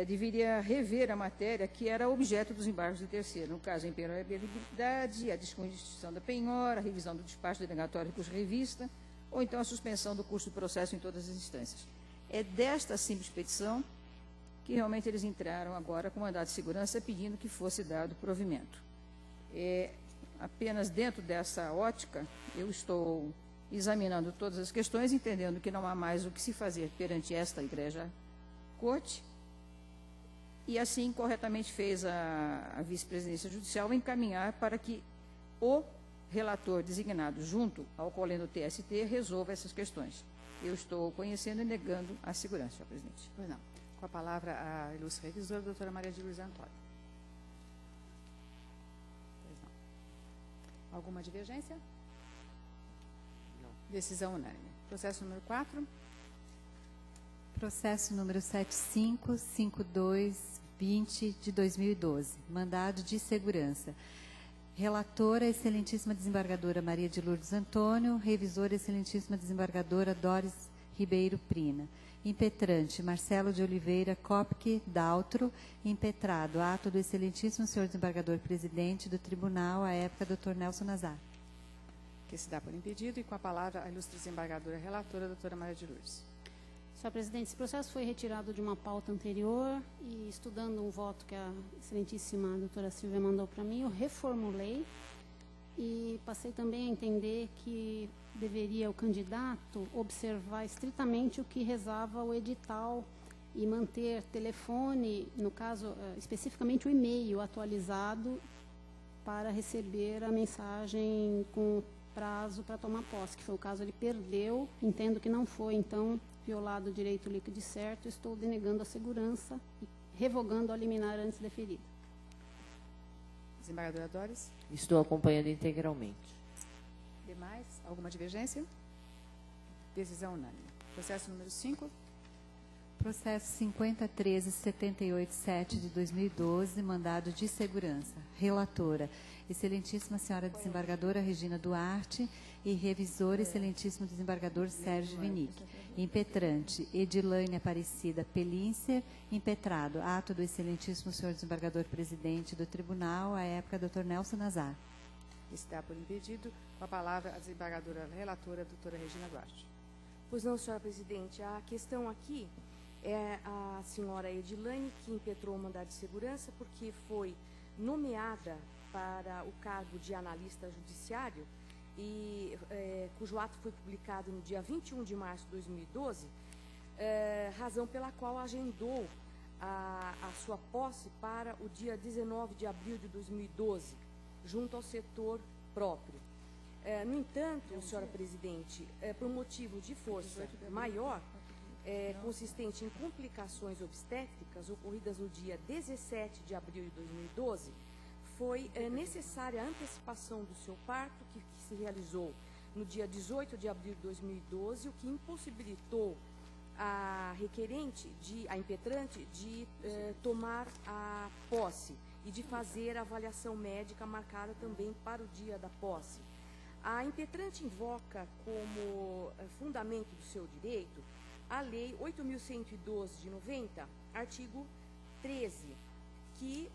deveria rever a matéria que era objeto dos embargos de terceiro, no caso, a impenhorabilidade, a desconstituição da penhora, a revisão do despacho delegatório de revista, ou então a suspensão do curso do processo em todas as instâncias. É desta simples petição que realmente eles entraram agora com mandado de segurança pedindo que fosse dado provimento. Apenas dentro dessa ótica, eu estou examinando todas as questões, entendendo que não há mais o que se fazer perante esta Igreja Corte, e assim corretamente fez a vice-presidência judicial encaminhar para que o relator designado junto ao colendo do TST resolva essas questões. Eu estou conhecendo e negando a segurança, senhor presidente. Pois não. Com a palavra a ilustre revisora, doutora Maria de Lourdes Antônio. Pois não. Alguma divergência? Não. Decisão unânime. Processo número 4. Processo número 755220 de 2012. Mandado de segurança. Relatora, excelentíssima desembargadora Maria de Lourdes Antônio. Revisora, excelentíssima desembargadora Doris Ribeiro Prina. Impetrante, Marcelo de Oliveira Copque Daltro. Impetrado, ato do excelentíssimo senhor desembargador-presidente do tribunal, à época, doutor Nelson Nazar. Que se dá por impedido. E com a palavra a ilustre desembargadora relatora, doutora Maria de Lourdes. Senhor presidente, esse processo foi retirado de uma pauta anterior e, estudando um voto que a excelentíssima doutora Silvia mandou para mim, eu reformulei e passei também a entender que deveria o candidato observar estritamente o que rezava o edital e manter telefone, no caso, especificamente o e-mail atualizado para receber a mensagem com prazo para tomar posse, que foi o caso, ele perdeu, entendo que não foi, então, violado o direito líquido e certo, estou denegando a segurança e revogando a liminar antes deferida. Desembargadora Doris. Estou acompanhando integralmente. Demais, alguma divergência? Decisão unânime. Processo número 5. Processo 5013-787 de 2012, mandado de segurança. Relatora, excelentíssima senhora desembargadora Regina Duarte e revisor, excelentíssimo desembargador Sérgio Vinick. Impetrante, Edilane Aparecida Pelincer. Impetrado, ato do excelentíssimo senhor desembargador-presidente do tribunal, à época, doutor Nelson Nazar. Está por impedido. Com a palavra a desembargadora relatora, doutora Regina Duarte. Pois não, senhora presidente. A questão aqui é a senhora Edilane, que impetrou o mandado de segurança porque foi nomeada para o cargo de analista judiciário e cujo ato foi publicado no dia 21 de março de 2012, razão pela qual agendou a sua posse para o dia 19 de abril de 2012, junto ao setor próprio. No entanto, senhora presidente, por motivo de força maior, consistente em complicações obstétricas ocorridas no dia 17 de abril de 2012, foi necessária a antecipação do seu parto, que se realizou no dia 18 de abril de 2012, o que impossibilitou a requerente, a impetrante, de tomar a posse e de fazer a avaliação médica marcada também para o dia da posse. A impetrante invoca como fundamento do seu direito a Lei 8.112 de 90, artigo 13, que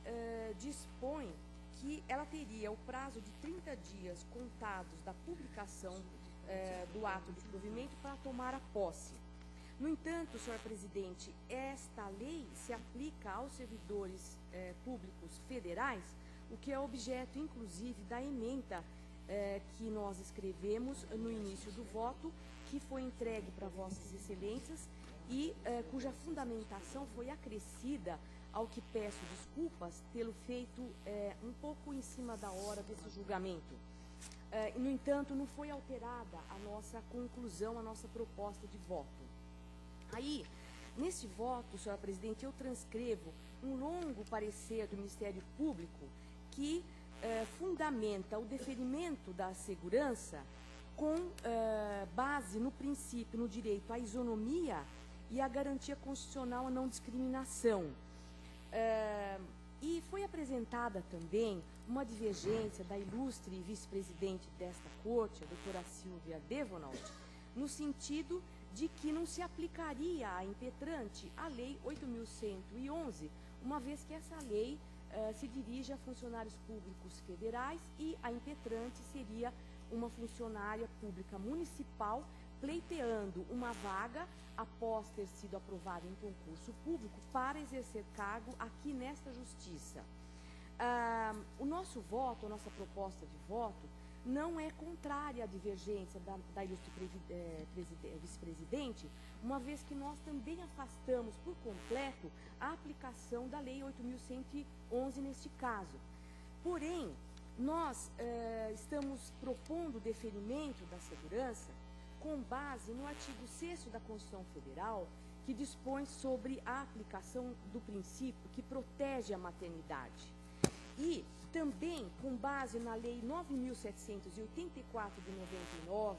dispõe que ela teria o prazo de 30 dias contados da publicação do ato de provimento para tomar a posse. No entanto, senhora presidente, esta lei se aplica aos servidores públicos federais, o que é objeto, inclusive, da ementa que nós escrevemos no início do voto, que foi entregue para vossas excelências e cuja fundamentação foi acrescida, ao que peço desculpas, tê-lo feito um pouco em cima da hora desse julgamento. No entanto, não foi alterada a nossa conclusão, a nossa proposta de voto. Aí, nesse voto, senhora presidente, eu transcrevo um longo parecer do Ministério Público que fundamenta o deferimento da segurança com base no princípio, no direito à isonomia e à garantia constitucional à não discriminação. E foi apresentada também uma divergência da ilustre vice-presidente desta corte, a doutora Silvia Devonalt, no sentido de que não se aplicaria à impetrante a Lei 8.111, uma vez que essa lei se dirige a funcionários públicos federais e a impetrante seria uma funcionária pública municipal pleiteando uma vaga após ter sido aprovada em concurso público para exercer cargo aqui nesta justiça. O nosso voto, a nossa proposta de voto, não é contrária à divergência da ilustre vice-presidente, uma vez que nós também afastamos por completo a aplicação da Lei 8.111 neste caso. Porém, nós estamos propondo o deferimento da segurança com base no artigo 6º da Constituição Federal, que dispõe sobre a aplicação do princípio que protege a maternidade. E também com base na Lei 9.784 de 99,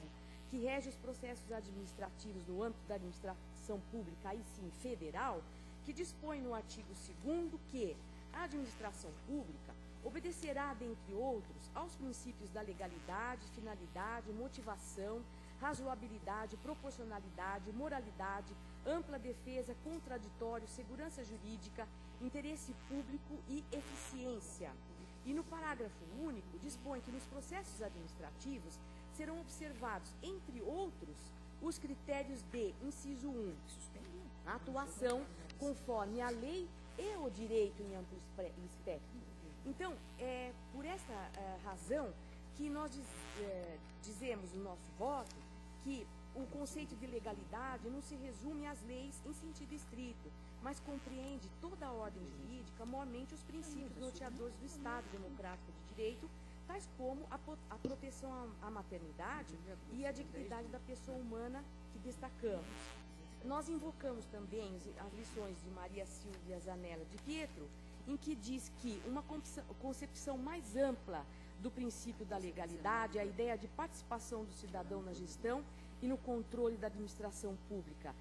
que rege os processos administrativos no âmbito da administração pública, aí sim federal, que dispõe no artigo 2º que a administração pública obedecerá, dentre outros, aos princípios da legalidade, finalidade, motivação, razoabilidade, proporcionalidade, moralidade, ampla defesa, contraditório, segurança jurídica, interesse público e eficiência. E no parágrafo único, dispõe que nos processos administrativos serão observados, entre outros, os critérios de, inciso 1, a atuação conforme a lei e o direito em amplo espectro. Então, é por essa razão que nós dizemos no nosso voto que o conceito de legalidade não se resume às leis em sentido estrito, mas compreende toda a ordem jurídica, mormente os princípios norteadores do Estado Democrático de Direito, tais como a proteção à maternidade e a dignidade da pessoa humana que destacamos. Nós invocamos também as lições de Maria Silvia Zanella de Pietro, em que diz que uma concepção mais ampla do princípio da legalidade, a ideia de participação do cidadão na gestão e no controle da administração pública.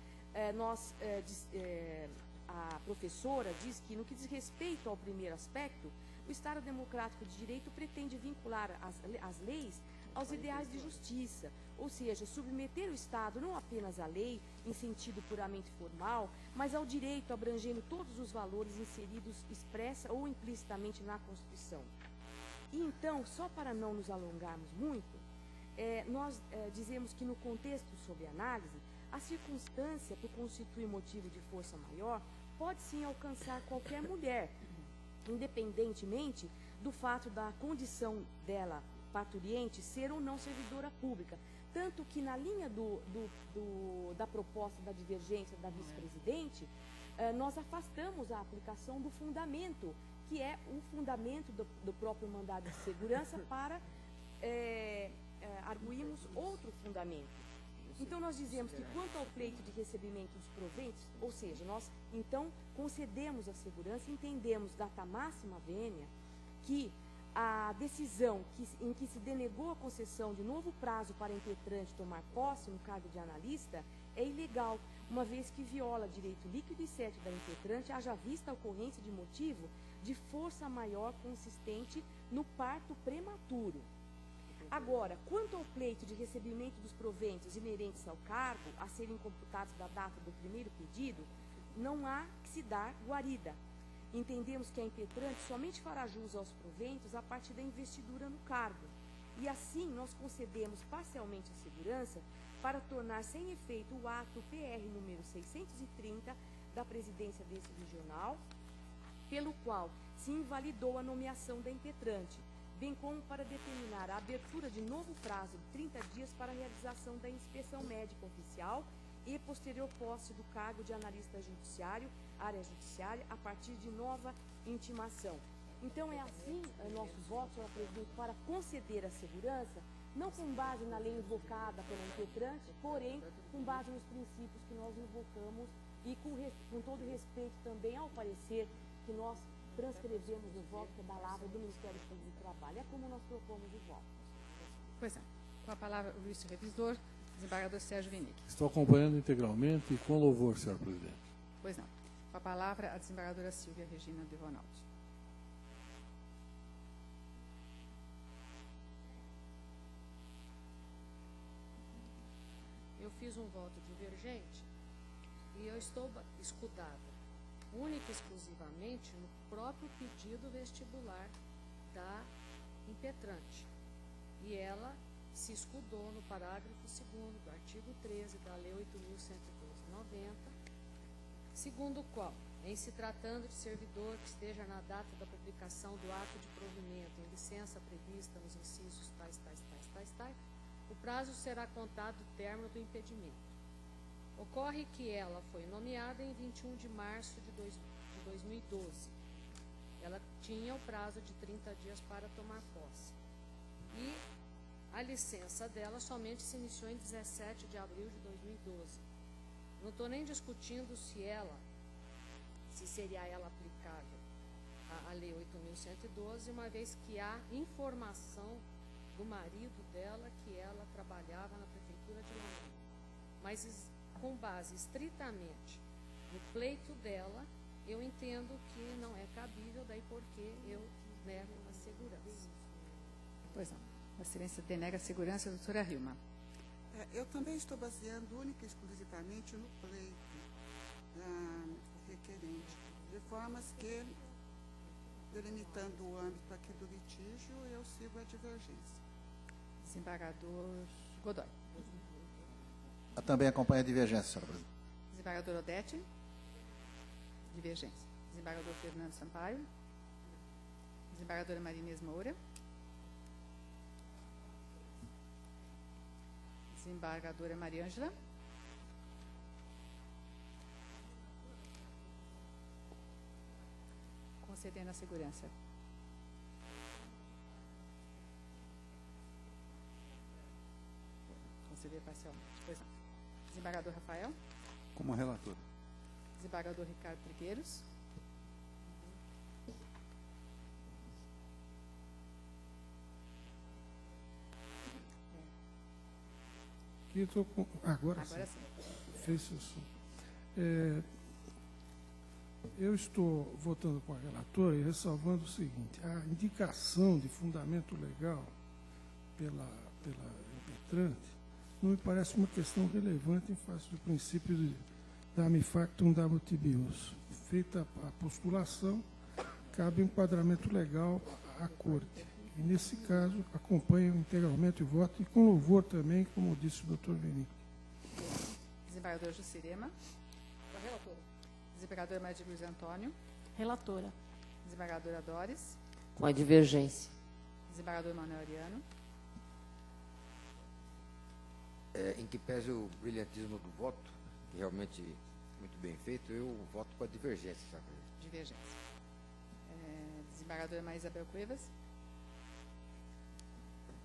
A professora diz que, no que diz respeito ao primeiro aspecto, o Estado Democrático de Direito pretende vincular as leis aos ideais de justiça, ou seja, submeter o Estado não apenas à lei, em sentido puramente formal, mas ao direito, abrangendo todos os valores inseridos expressa ou implicitamente na Constituição. E então, só para não nos alongarmos muito, nós dizemos que no contexto sob análise, a circunstância que constitui motivo de força maior pode sim alcançar qualquer mulher, independentemente do fato da condição dela parturiente ser ou não servidora pública. Tanto que na linha da proposta da divergência da vice-presidente, nós afastamos a aplicação do fundamento, que é o fundamento do próprio mandado de segurança para arguirmos outro fundamento. Então, nós dizemos que quanto ao pleito de recebimento dos proventos, ou seja, nós então concedemos a segurança, entendemos data máxima vênia que a decisão em que se denegou a concessão de novo prazo para a impetrante tomar posse no cargo de analista é ilegal, uma vez que viola direito líquido e certo da impetrante, haja vista a ocorrência de motivo de força maior consistente no parto prematuro. Agora, quanto ao pleito de recebimento dos proventos inerentes ao cargo, a serem computados da data do primeiro pedido, não há que se dar guarida. Entendemos que a impetrante somente fará jus aos proventos a partir da investidura no cargo. E assim, nós concedemos parcialmente a segurança para tornar sem efeito o ato PR número 630 da presidência desse regional, pelo qual se invalidou a nomeação da impetrante, bem como para determinar a abertura de novo prazo de 30 dias para a realização da inspeção médica oficial e posterior posse do cargo de analista judiciário, área judiciária, a partir de nova intimação. Então, é assim o nosso voto, senhora presidente, para conceder a segurança, não com base na lei invocada pela impetrante, porém, com base nos princípios que nós invocamos e com todo respeito também ao parecer que nós transcrevemos o voto, que é da palavra do Ministério Público do Trabalho. É como nós propomos o voto. Pois é. Com a palavra, o vice-revisor, desembargador Sérgio Vinick. Estou acompanhando integralmente e com louvor, senhor presidente. Pois não. Com a palavra, a desembargadora Silvia Regina Devonaldi. Eu fiz um voto divergente e eu estou escudada única e exclusivamente no próprio pedido vestibular da impetrante. E ela se escudou no parágrafo 2º do artigo 13 da Lei 8.112/90, segundo o qual, em se tratando de servidor que esteja na data da publicação do ato de provimento em licença prevista nos incisos tais, o prazo será contado do término do impedimento. Ocorre que ela foi nomeada em 21 de março de 2012. Ela tinha o prazo de 30 dias para tomar posse. E a licença dela somente se iniciou em 17 de abril de 2012. Não estou nem discutindo se seria ela aplicável a Lei 8.112, uma vez que há informação do marido dela que ela trabalhava na Prefeitura de Londrina. Mas com base estritamente no pleito dela, eu entendo que não é cabível, daí porque eu nego a segurança. Pois não. A excelência denega a segurança, doutora Hilma. Eu também estou baseando única e exclusivamente no pleito da requerente, de formas que, delimitando o âmbito aqui do litígio, eu sigo a divergência. Desembargador Godoy. Eu também acompanho a divergência, senhora presidente. Desembargador Odete. Divergência. Desembargador Fernando Sampaio. Desembargadora Maria Inês Moura. Desembargadora Maria Ângela. Concedendo a segurança. Conceder parcialmente. Pois não. Desembargador Rafael. Como relator. Desembargador Ricardo Trigueiros. Aqui estou com... Agora sim. Fez seu som. Eu estou votando com a relatora e ressalvando o seguinte: a indicação de fundamento legal pela impetrante não me parece uma questão relevante em face do princípio de dami factum damo tibius. Feita a postulação, cabe um enquadramento legal à Corte. E, nesse caso, acompanho integralmente o voto e com louvor também, como disse o doutor Vinick. Desembargador Jucirema. Relatora. Desembargadora Maria de Luiz Antônio. Relatora. Desembargadora Doris. Com a divergência. Desembargador Manuel Ariano. Em que pese o brilhantismo do voto, que realmente muito bem feito, eu voto com a divergência, sabe? Divergência. Desembargadora Maria Isabel Cuevas.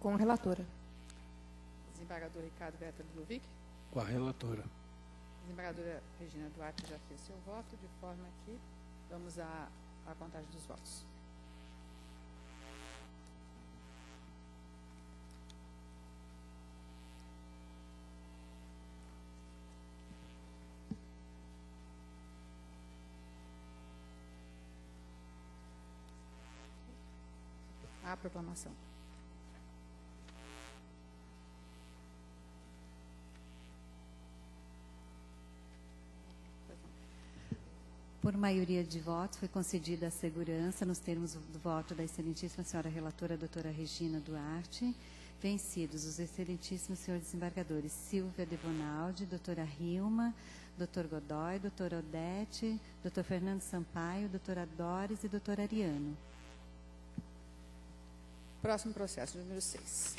Com a relatora. Desembargador Ricardo Berta Ludovic. Com a relatora. Desembargadora Regina Duarte já fez seu voto, de forma que vamos à contagem dos votos. A proclamação. Por maioria de votos, foi concedida a segurança nos termos do voto da excelentíssima senhora relatora, doutora Regina Duarte, vencidos os excelentíssimos senhores desembargadores Silvia Devonaldi, doutora Hilma, doutor Godoy, doutora Odete, doutor Fernando Sampaio, doutora Doris e doutor Ariano. Próximo processo, número 6.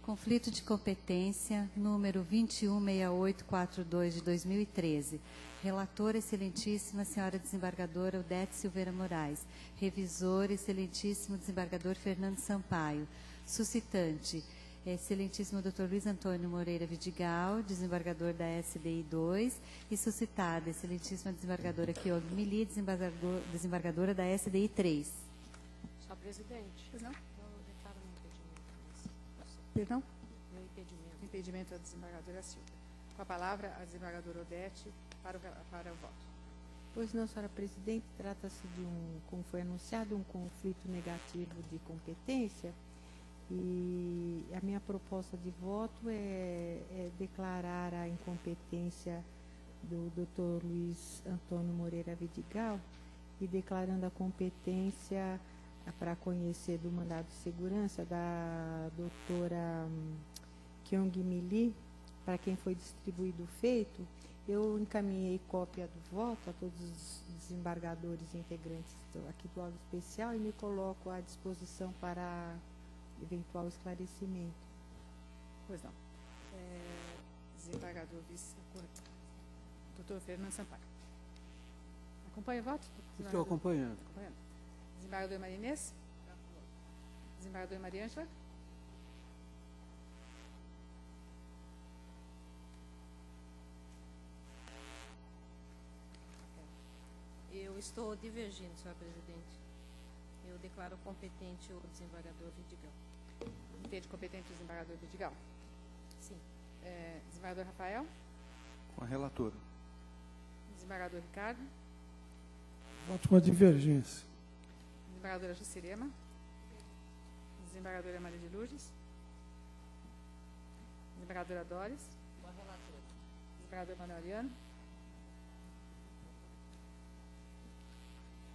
Conflito de competência, número 216842 de 2013. Relatora, excelentíssima senhora desembargadora Odete Silveira Moraes. Revisor, excelentíssimo desembargador Fernando Sampaio. Suscitante, excelentíssimo Dr. Luiz Antônio Moreira Vidigal, desembargador da SDI 2. E suscitada, excelentíssima desembargadora Kyong Mili, desembargadora da SDI 3. Senhor presidente. Pois não? Eu declaro meu impedimento. Perdão? Meu impedimento. Impedimento da desembargadora Silva. Com a palavra, a desembargadora Odete para o voto. Pois não, senhora presidente, trata-se de como foi anunciado, um conflito negativo de competência. E a minha proposta de voto é declarar a incompetência do Dr. Luiz Antônio Moreira Vidigal e declarando a competência para conhecer do mandado de segurança da doutora Kyong Mili, para quem foi distribuído o feito. Eu encaminhei cópia do voto a todos os desembargadores integrantes aqui do órgão especial e me coloco à disposição para eventual esclarecimento. Pois não. Desembargador doutor Fernando Sampaio. Acompanha o voto? Estou acompanhando. Desembargador Maria Inês? Desembargador Maria Ângela? Eu estou divergindo, senhora presidente. Eu declaro competente o desembargador Vidigal. Entende competente o desembargador Vidigal? Sim. Desembargador Rafael? Com a relatora. Desembargador Ricardo? Voto com a divergência. Desembargadora Juscelema? Desembargadora Maria de Lourdes? Desembargadora Doris? Com a relatora. Desembargador Manuel Ariano?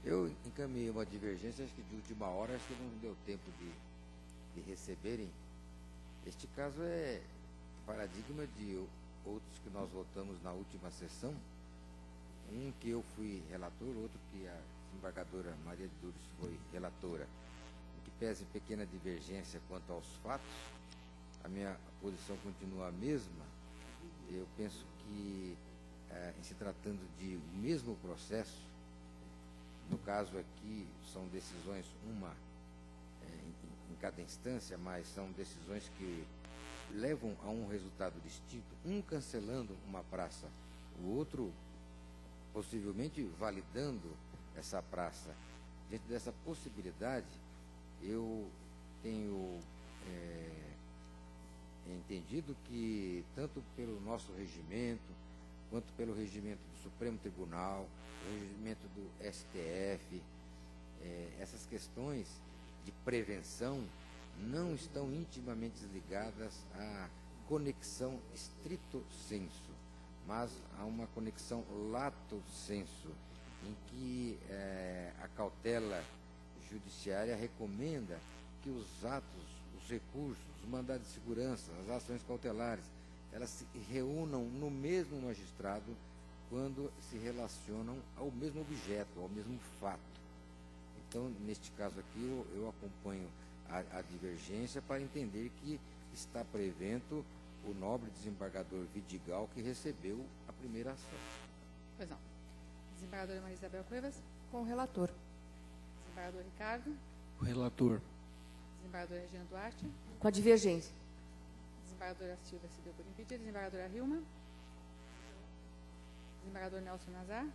Eu encaminhei uma divergência, acho que de última hora, acho que não deu tempo de receberem. Este caso é paradigma de outros que nós votamos na última sessão. Um que eu fui relator, outro que a desembargadora Maria de Lourdes foi relatora. Em que pese pequena divergência quanto aos fatos, a minha posição continua a mesma. Eu penso que, em se tratando de o mesmo processo, no caso aqui, são decisões, uma em cada instância, mas são decisões que levam a um resultado distinto, um cancelando uma praça, o outro possivelmente validando essa praça. Diante dessa possibilidade, eu tenho entendido que, tanto pelo nosso regimento, quanto pelo regimento do Supremo Tribunal, o regimento do STF, essas questões de prevenção não estão intimamente ligadas à conexão stricto sensu, mas a uma conexão lato sensu, em que a cautela judiciária recomenda que os atos, os recursos, os mandados de segurança, as ações cautelares, elas se reúnam no mesmo magistrado quando se relacionam ao mesmo objeto, ao mesmo fato. Então, neste caso aqui, eu acompanho a divergência para entender que está prevento o nobre desembargador Vidigal, que recebeu a primeira ação. Pois não. Desembargadora Maria Isabel Cuevas? Com o relator. Desembargador Ricardo? O relator. Desembargadora Regina Duarte? Com a divergência. Desembargadora Silva se deu por impedida. Desembargadora Hilma? Desembargador Nelson Nazar? O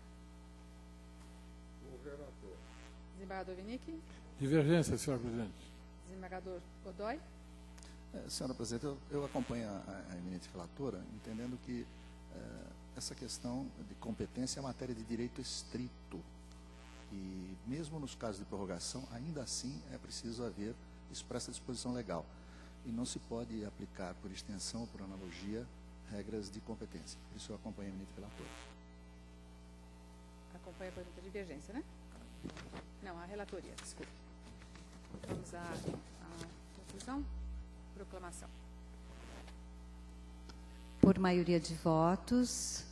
relator. Desembargador Vinique? Divergência, senhor presidente. Desembargador Godoy? Senhora presidente, eu acompanho a eminente relatora, entendendo que essa questão de competência é matéria de direito estrito. E mesmo nos casos de prorrogação, ainda assim é preciso haver expressa disposição legal. E não se pode aplicar por extensão ou por analogia regras de competência. Por isso eu acompanho a eminente relatora. Acompanha por divergência, né? Não, a relatoria, desculpe. Vamos à conclusão. Proclamação. Por maioria de votos,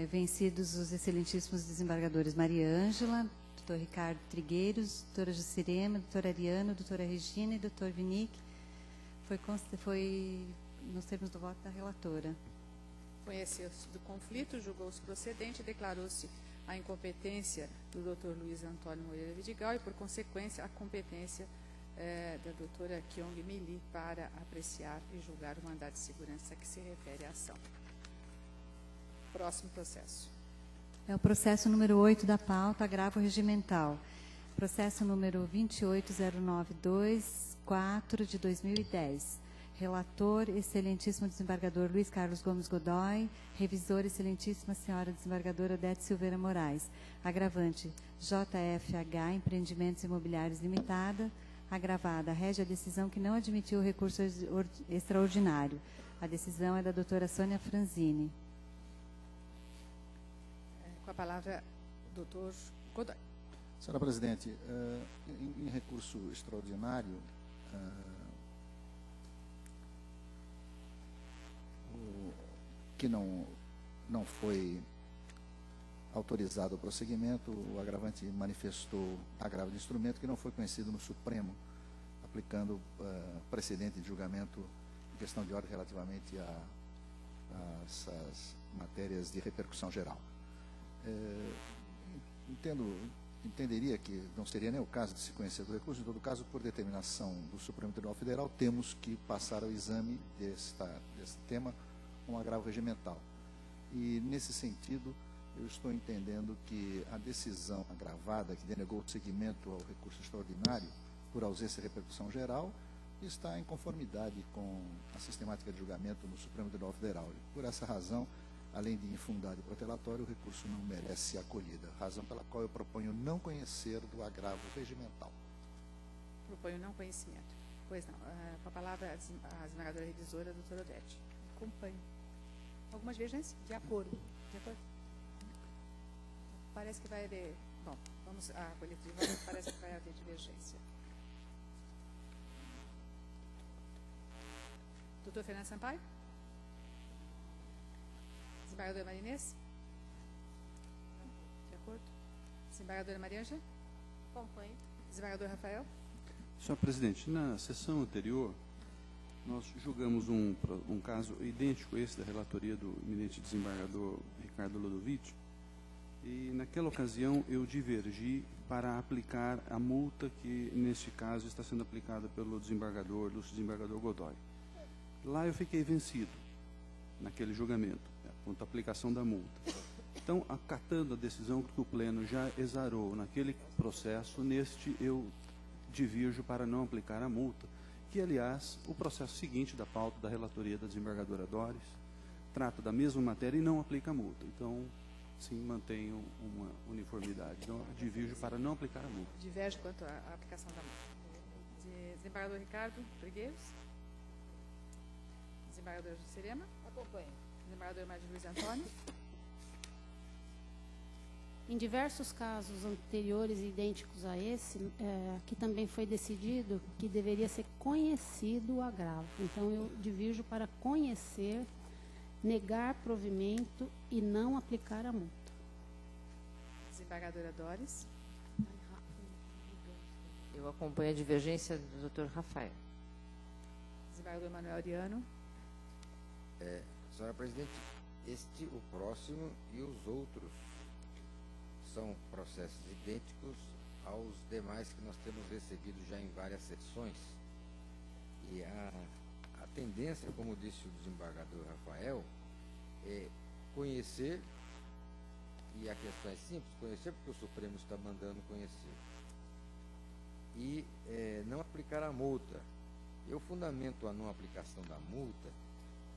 vencidos os excelentíssimos desembargadores Maria Ângela, doutor Ricardo Trigueiros, doutora Juscelema, doutor Ariano, doutora Regina e doutor Vinique, Foi nos termos do voto da relatora. Conheceu-se do conflito, julgou-se procedente e declarou-se a incompetência do Dr. Luiz Antônio Moreira Vidigal e, por consequência, a competência da doutora Kyong Mi Lee para apreciar e julgar o mandado de segurança que se refere à ação. Próximo processo. É o processo número 8 da pauta, agravo regimental. Processo número 28092-4 de 2010. Relator, excelentíssimo desembargador Luiz Carlos Gomes Godoy. Revisor, excelentíssima senhora desembargadora Odete Silveira Moraes. Agravante, JFH Empreendimentos Imobiliários Limitada. Agravada, rege a decisão que não admitiu o recurso extraordinário. A decisão é da doutora Sônia Franzini. Com a palavra, doutor Godoy. Senhora Presidente, em recurso extraordinário, que não foi autorizado o prosseguimento, o agravante manifestou agravo de instrumento que não foi conhecido no Supremo, aplicando precedente de julgamento em questão de ordem relativamente a essas matérias de repercussão geral. Entenderia que não seria nem o caso de se conhecer do recurso, em todo caso, por determinação do Supremo Tribunal Federal, temos que passar ao exame desse tema um agravo regimental. E, nesse sentido, eu estou entendendo que a decisão agravada que denegou o seguimento ao recurso extraordinário por ausência de repercussão geral está em conformidade com a sistemática de julgamento no Supremo Tribunal Federal. E, por essa razão, além de infundado e protelatório, o recurso não merece acolhida, razão pela qual eu proponho não conhecer do agravo regimental. Proponho não conhecimento. Pois não. Com a palavra, a desembargadora revisora, a doutora Odete. Acompanho. Alguma divergência? De acordo. De acordo? Parece que vai haver... Bom, vamos à colheita de votos, parece que vai haver divergência. Doutor Fernando Sampaio? Desembargadora Marinês? De acordo. Desembargadora Maria Ângela? Acompanho. Desembargador Rafael? Senhor presidente, na sessão anterior, nós julgamos um caso idêntico a esse da relatoria do eminente desembargador Ricardo Lodovici, e naquela ocasião eu divergi para aplicar a multa que, neste caso, está sendo aplicada pelo desembargador Godoy. Lá eu fiquei vencido, naquele julgamento, quanto à aplicação da multa. Então, acatando a decisão que o Pleno já exarou naquele processo, neste eu divirjo para não aplicar a multa, que, aliás, o processo seguinte da pauta da relatoria da desembargadora Dores trata da mesma matéria e não aplica a multa. Então, sim, mantenho uma uniformidade. Então, divirjo para não aplicar a multa. Diverge quanto à aplicação da multa. Desembargador Ricardo Trigueiros? Desembargadora Juscelema? Acompanho. Desembargador Maria Luiz Antônio? Em diversos casos anteriores idênticos a esse, aqui também foi decidido que deveria ser conhecido o agravo. Então, eu divirjo para conhecer, negar provimento e não aplicar a multa. Desembargadora Dores? Eu acompanho a divergência do Dr. Rafael. Desembargador Manuel Ariano? Senhora Presidente, o próximo e os outros são processos idênticos aos demais que nós temos recebido já em várias sessões. E a tendência, como disse o desembargador Rafael, é conhecer, e a questão é simples, conhecer porque o Supremo está mandando conhecer, e não aplicar a multa. Eu fundamento a não aplicação da multa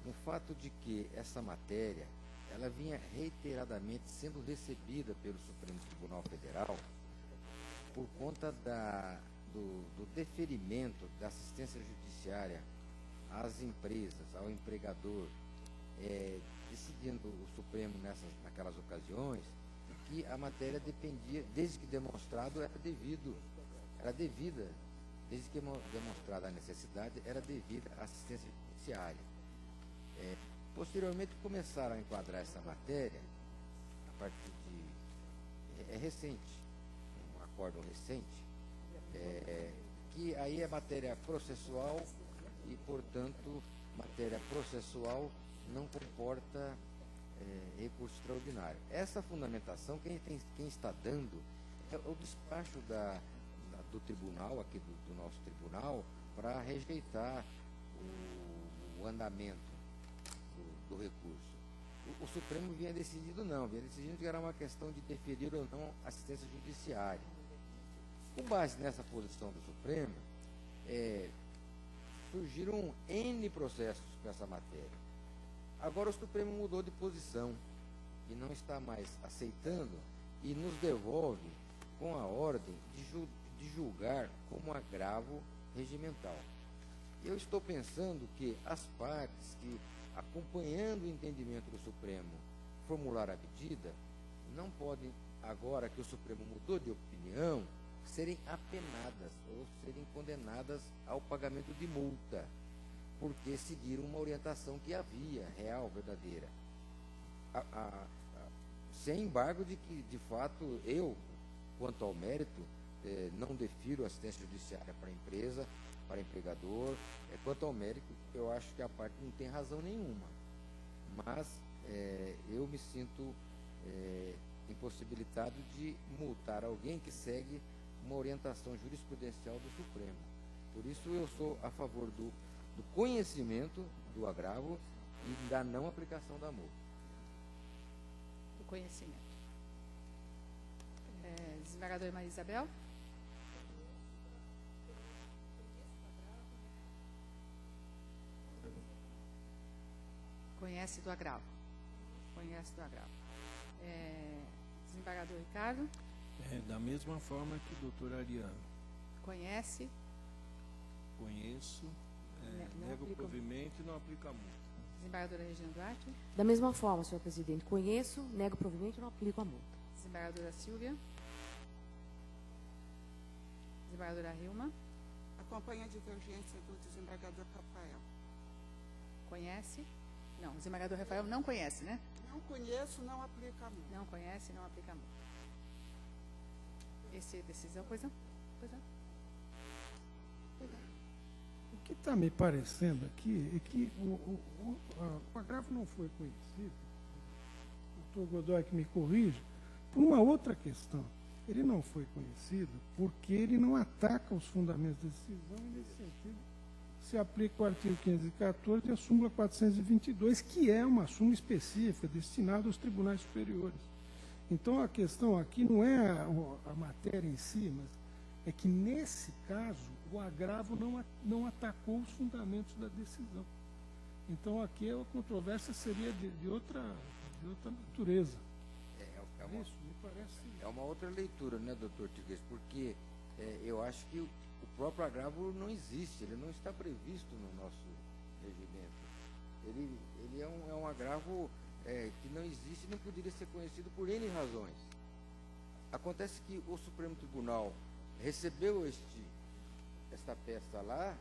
no fato de que essa matéria ela vinha reiteradamente sendo recebida pelo Supremo Tribunal Federal por conta do deferimento da assistência judiciária às empresas, ao empregador, decidindo o Supremo naquelas ocasiões que a matéria dependia, desde que demonstrado era devida, desde que demonstrada a necessidade, era devida à assistência judiciária. Posteriormente começaram a enquadrar essa matéria a partir de... É recente, um acórdão recente, que aí é matéria processual e, portanto, matéria processual não comporta recurso extraordinário. Essa fundamentação, quem está dando é o despacho do tribunal, aqui do nosso tribunal, para rejeitar o andamento do recurso. O Supremo vinha decidido que era uma questão de deferir ou não assistência judiciária. Com base nessa posição do Supremo, surgiram N processos com essa matéria. Agora o Supremo mudou de posição e não está mais aceitando e nos devolve com a ordem de julgar como agravo regimental. Eu estou pensando que as partes que, acompanhando o entendimento do Supremo, formularam a medida, não podem, agora que o Supremo mudou de opinião, serem apenadas ou serem condenadas ao pagamento de multa, porque seguiram uma orientação que havia, real, verdadeira. Sem embargo de que, de fato, eu, quanto ao mérito, não defiro assistência judiciária para a empresa, para empregador. Quanto ao mérito, eu acho que a parte não tem razão nenhuma. Mas eu me sinto impossibilitado de multar alguém que segue uma orientação jurisprudencial do Supremo. Por isso eu sou a favor do conhecimento do agravo e da não aplicação da multa. Do conhecimento. Desembargadora Maria Isabel. Conhece do agravo. Conhece do agravo. Desembargador Ricardo. Da mesma forma que o doutor Ariano. Conhece. Conheço. Nego o provimento e não aplica a multa. Desembargadora Regina Duarte. Da mesma forma, senhor presidente. Conheço, nego o provimento e não aplico a multa. Desembargadora Silvia. Desembargadora Hilma. Acompanha a divergência do desembargador Rafael. Conhece? Não, o desembargador Rafael não conhece, né? Não conheço, não aplica a multa. Não conhece, não aplica a multa. Essa é a decisão, pois não? Pois não. O que está me parecendo aqui é que o agravo não foi conhecido, o doutor Godoy que me corrige, por uma outra questão. Ele não foi conhecido porque ele não ataca os fundamentos da decisão e, nesse sentido, se aplica o artigo 514 e a súmula 422, que é uma súmula específica destinada aos tribunais superiores. Então, a questão aqui não é a matéria em si, mas é que, nesse caso, o agravo não atacou os fundamentos da decisão. Então, aqui a controvérsia seria de outra natureza. Isso me parece... É uma outra leitura, né, doutor Tiguez? Porque eu acho que o próprio agravo não existe, ele não está previsto no nosso regimento. Ele é um agravo que não existe e não poderia ser conhecido por N razões. Acontece que o Supremo Tribunal recebeu esta peça lá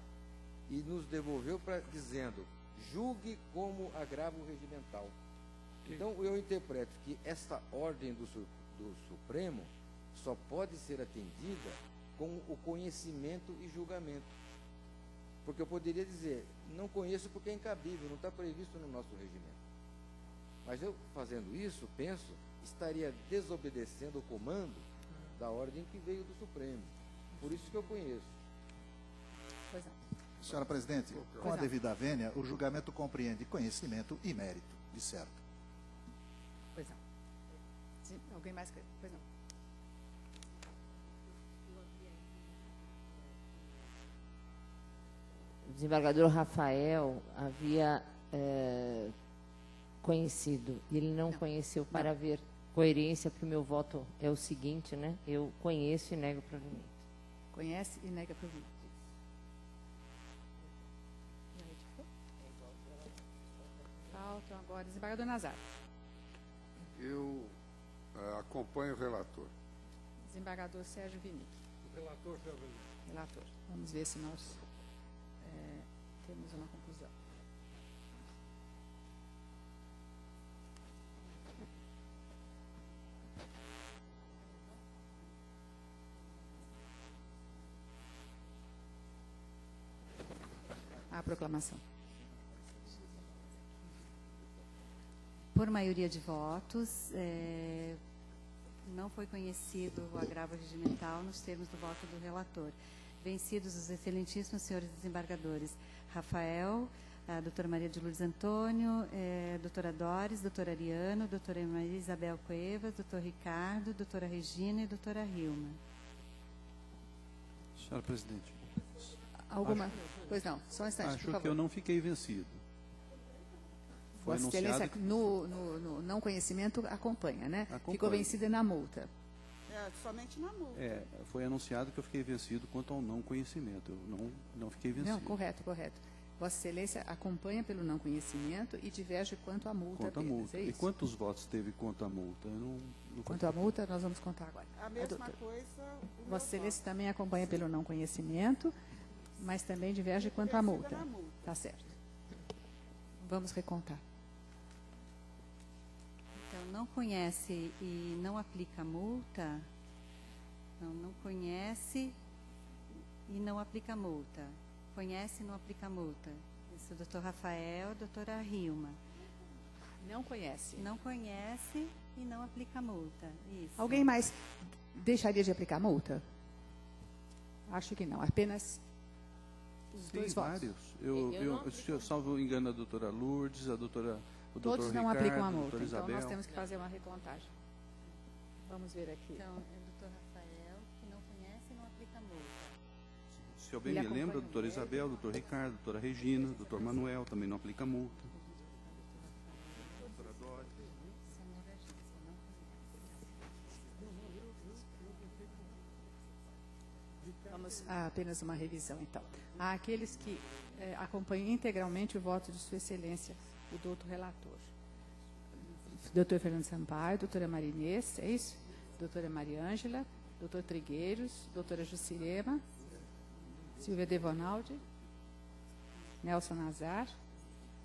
e nos devolveu dizendo, julgue como agravo regimental. Então, eu interpreto que essa ordem do Supremo só pode ser atendida com o conhecimento e julgamento. Porque eu poderia dizer, não conheço porque é incabível, não está previsto no nosso regimento. Mas eu, fazendo isso, penso, estaria desobedecendo o comando da ordem que veio do Supremo. Por isso que eu conheço. Pois não. Senhora Presidente, com a devida vênia, o julgamento compreende conhecimento e mérito, de certo. Pois não. Sim, alguém mais quer? Pois não. O desembargador Rafael havia conhecido, e ele não conheceu para ver coerência, porque o meu voto é o seguinte, né? Eu conheço e nego provimento. Conhece e nega provimento. Faltam agora, desembargador Nazar. Eu acompanho o relator. Desembargador Sérgio Vinick. O relator, senhor presidente. Relator. Vamos ver se nós temos uma conclusão. a proclamação. Por maioria de votos, não foi conhecido o agravo regimental nos termos do voto do relator. Vencidos os excelentíssimos senhores desembargadores Rafael, a doutora Maria de Lourdes Antônio, doutora Doris, doutora Ariano, doutora Maria Isabel Cuevas, doutor Ricardo, doutora Regina e doutora Hilma. Senhora presidente. Alguma? Pois não, só um instante, por favor. Acho que eu não fiquei vencido. Foi Vossa Excelência, no não conhecimento, acompanha, né? Acompanha. Ficou vencida na multa. Somente na multa. Foi anunciado que eu fiquei vencido quanto ao não conhecimento. Eu não fiquei vencido. Não, correto. Vossa Excelência acompanha pelo não conhecimento e diverge quanto à multa. Quanto à multa. É e quantos votos teve quanto à multa? Quanto à multa, nós vamos contar agora. A mesma coisa. Vossa Excelência também acompanha pelo não conhecimento, mas também diverge quanto à multa. Tá certo. Vamos recontar. Então, não conhece e não aplica multa? Não conhece e não aplica multa. Conhece e não aplica multa. Isso, doutor Rafael, doutora Hilma. Não conhece. Não conhece e não aplica multa. Isso. Alguém mais deixaria de aplicar multa? Acho que não. Apenas os dois votos. Vários. Se eu salvo engano, a doutora Lourdes, o doutor Todos não Ricardo, aplicam a multa. Isabel. Então, nós temos que fazer uma recontagem. Vamos ver aqui. Então, é o doutor Rafael, que não conhece e não aplica multa. Se eu bem me lembro, a doutora Isabel, o doutor Ricardo, a doutora Regina, o doutor Manuel, também não aplica multa. Doutora Doris. Vamos a apenas uma revisão, então. Há aqueles que acompanham integralmente o voto de Sua Excelência, o doutor relator. Doutor Fernando Sampaio, doutora Marinês, é isso? Doutora Maria Ângela, doutor Trigueiros, doutora Jucirema, Silvia Devonaldi, Nelson Nazar,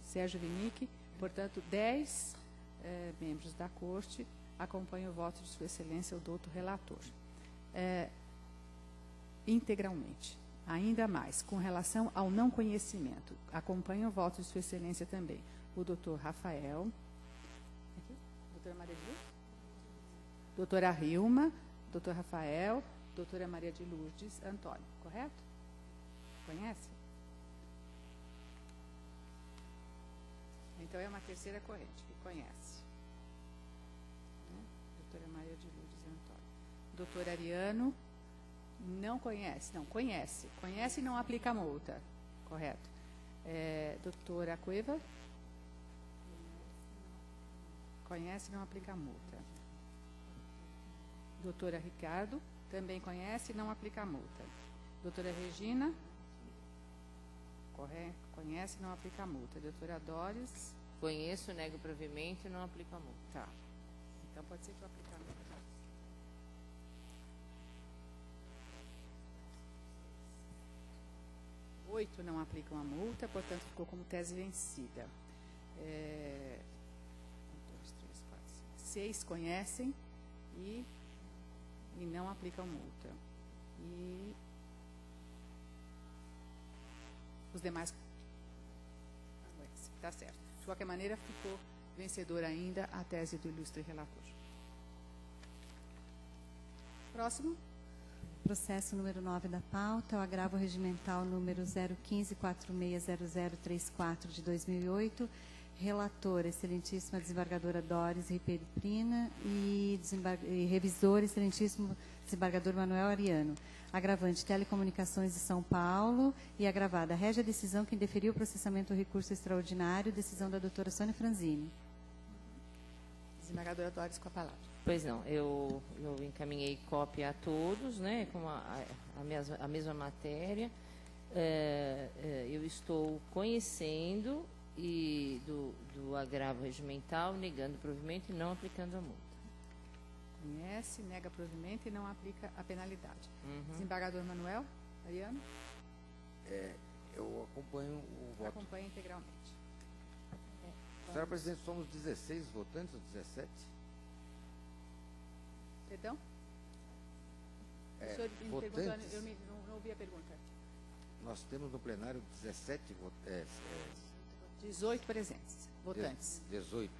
Sérgio Vinique. Portanto, 10 membros da Corte acompanham o voto de Sua Excelência, o doutor relator. Integralmente. Ainda mais, com relação ao não conhecimento, acompanha o voto de Sua Excelência também o doutor Rafael, doutora Maria de Lourdes, doutora Hilma, doutor Rafael, doutora Maria de Lourdes Antônio, correto? Conhece? Então, é uma terceira corrente que conhece. Doutora Maria de Lourdes Antônio. Doutor Ariano, não conhece. Não, conhece. Conhece e não aplica multa. Correto. Doutora Cueva? Conhece e não aplica multa. Doutora Ricardo? Também conhece e não aplica multa. Doutora Regina? Correto. Conhece e não aplica multa. Doutora Doris? Conheço, nego provimento e não aplica multa. Tá. Então, pode ser que eu aplique a multa. 8 não aplicam a multa, portanto, ficou como tese vencida. 6 conhecem e não aplicam multa. E os demais conhecem. Está certo. De qualquer maneira, ficou vencedora ainda a tese do ilustre relator. Próximo. Processo número 9 da pauta, o agravo regimental número 015460034 de 2008, relator, excelentíssima desembargadora Doris Ripeirina e revisor, excelentíssimo desembargador Manuel Ariano. Agravante, Telecomunicações de São Paulo e agravada, régia decisão que indeferiu o processamento do recurso extraordinário, decisão da doutora Sônia Franzini. Desembargadora Doris, com a palavra. Pois não, eu encaminhei cópia a todos, né, com a mesma matéria. Eu estou conhecendo do agravo regimental, negando o provimento e não aplicando a multa. Conhece, nega provimento e não aplica a penalidade. Uhum. Desembargador Manuel Ariano? Eu acompanho o voto. Acompanha integralmente. Senhora presidente, somos 16 votantes ou 17? Perdão? O senhor me perguntou, eu não ouvi a pergunta. Nós temos no plenário 18 presentes, votantes. 18.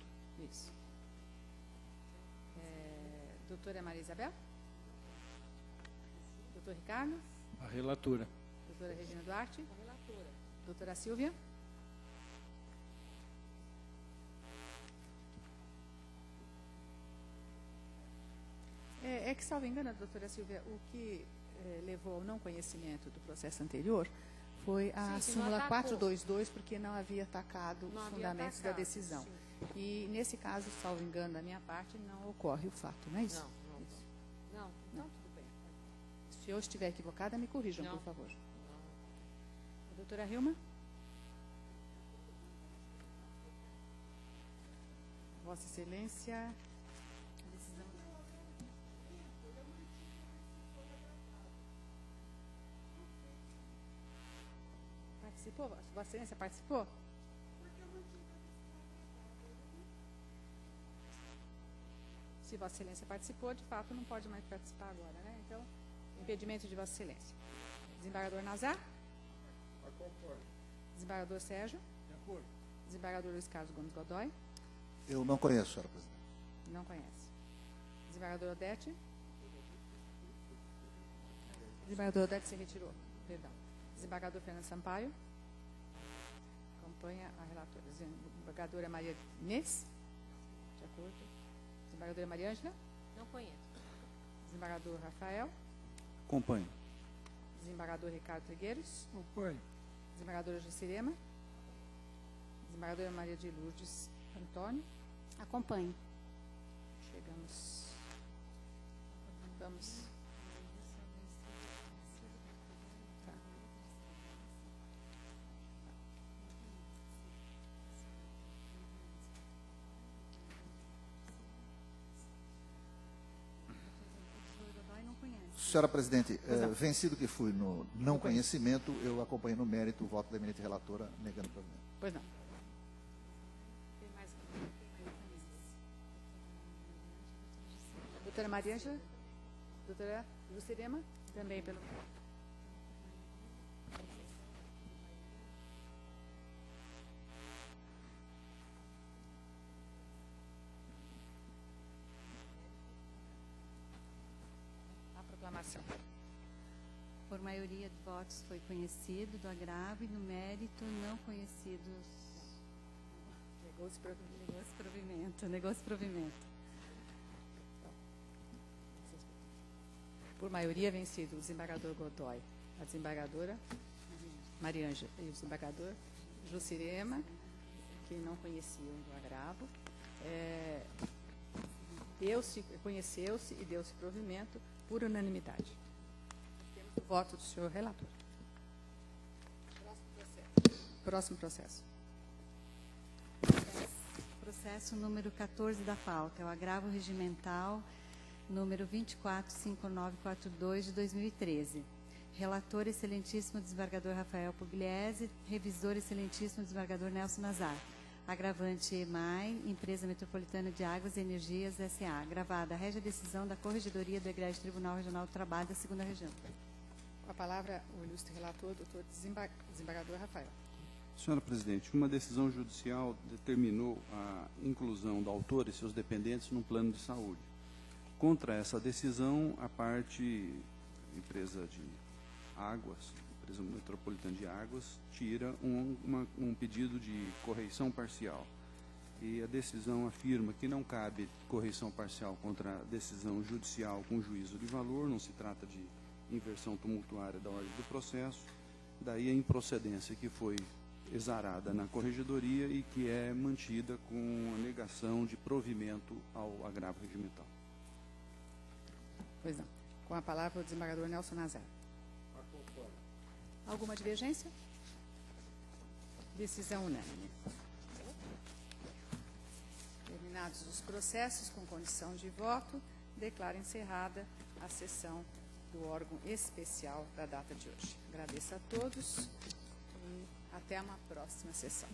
Isso. Doutora Maria Isabel? Doutor Ricardo? A relatora. Doutora Regina Duarte? A relatora. Doutora Silvia? É que, salvo engano, doutora Silvia, o que levou ao não conhecimento do processo anterior foi a súmula 422, porque não havia atacado os fundamentos da decisão. Sim. E, nesse caso, salvo engano da minha parte, não ocorre o fato, não é isso? Não, então tudo bem. Se eu estiver equivocada, me corrijam, por favor. Doutora Hilma? Vossa Excelência... A decisão... Participou? Vossa Excelência participou? Se Vossa Excelência participou, de fato, não pode mais participar agora, né? Então, impedimento de Vossa Excelência. Desembargador Nazar? Desembargador Sérgio? De acordo. Desembargador Luiz Carlos Gomes Godoy? Eu não conheço, senhora presidente. Não conhece. Desembargador Odete? Desembargador Odete se retirou. Perdão. Desembargador Fernando Sampaio? Acompanha a relatora. Desembargadora Maria Inês? De acordo. Desembargadora Maria Ângela? Não conheço. Desembargador Rafael? Acompanho. Desembargador Ricardo Trigueiros? Acompanho. Desembargadora Juscelema? Desembargadora Maria de Lourdes Antônio? Acompanho. Chegamos. Vamos. Tá. Senhora presidente, vencido que fui no não conhecimento, eu acompanhei no mérito o voto da eminente relatora negando o provimento. Pois não. Tem mais. Doutora Maria Ângela? Doutora Lucirema? Também pelo... Proclamação. Por maioria de votos foi conhecido do agravo e no mérito não conhecidos. Negou-se provimento. Negou-se provimento. Por maioria vencido o desembargador Godoy, a desembargadora Maria Ângela e o desembargador Juscelema, que não conheciam do agravo. Conheceu-se e deu-se provimento por unanimidade. Temos o voto do senhor relator. Próximo processo. Processo número 14 da pauta. É o agravo regimental número 245942 de 2013. Relator, excelentíssimo desembargador Rafael Pugliese. Revisor, excelentíssimo desembargador Nelson Nazar. Agravante EMAI, Empresa Metropolitana de Águas e Energias S.A. Agravada, régia decisão da Corregedoria do Egrégio Tribunal Regional do Trabalho da 2ª Região. Com a palavra, o ilustre relator, doutor desembargador Rafael. Senhora presidente, uma decisão judicial determinou a inclusão do autor e seus dependentes no plano de saúde. Contra essa decisão, a parte empresa de águas, empresa metropolitana de águas, tira um pedido de correição parcial. E a decisão afirma que não cabe correição parcial contra a decisão judicial com juízo de valor, não se trata de inversão tumultuária da ordem do processo, daí a improcedência que foi exarada na corregedoria e que é mantida com a negação de provimento ao agravo regimental. Pois não. Com a palavra, o desembargador Nelson Nazar. Alguma divergência? Decisão unânime. Terminados os processos com condição de voto, declaro encerrada a sessão do órgão especial da data de hoje. Agradeço a todos e até uma próxima sessão.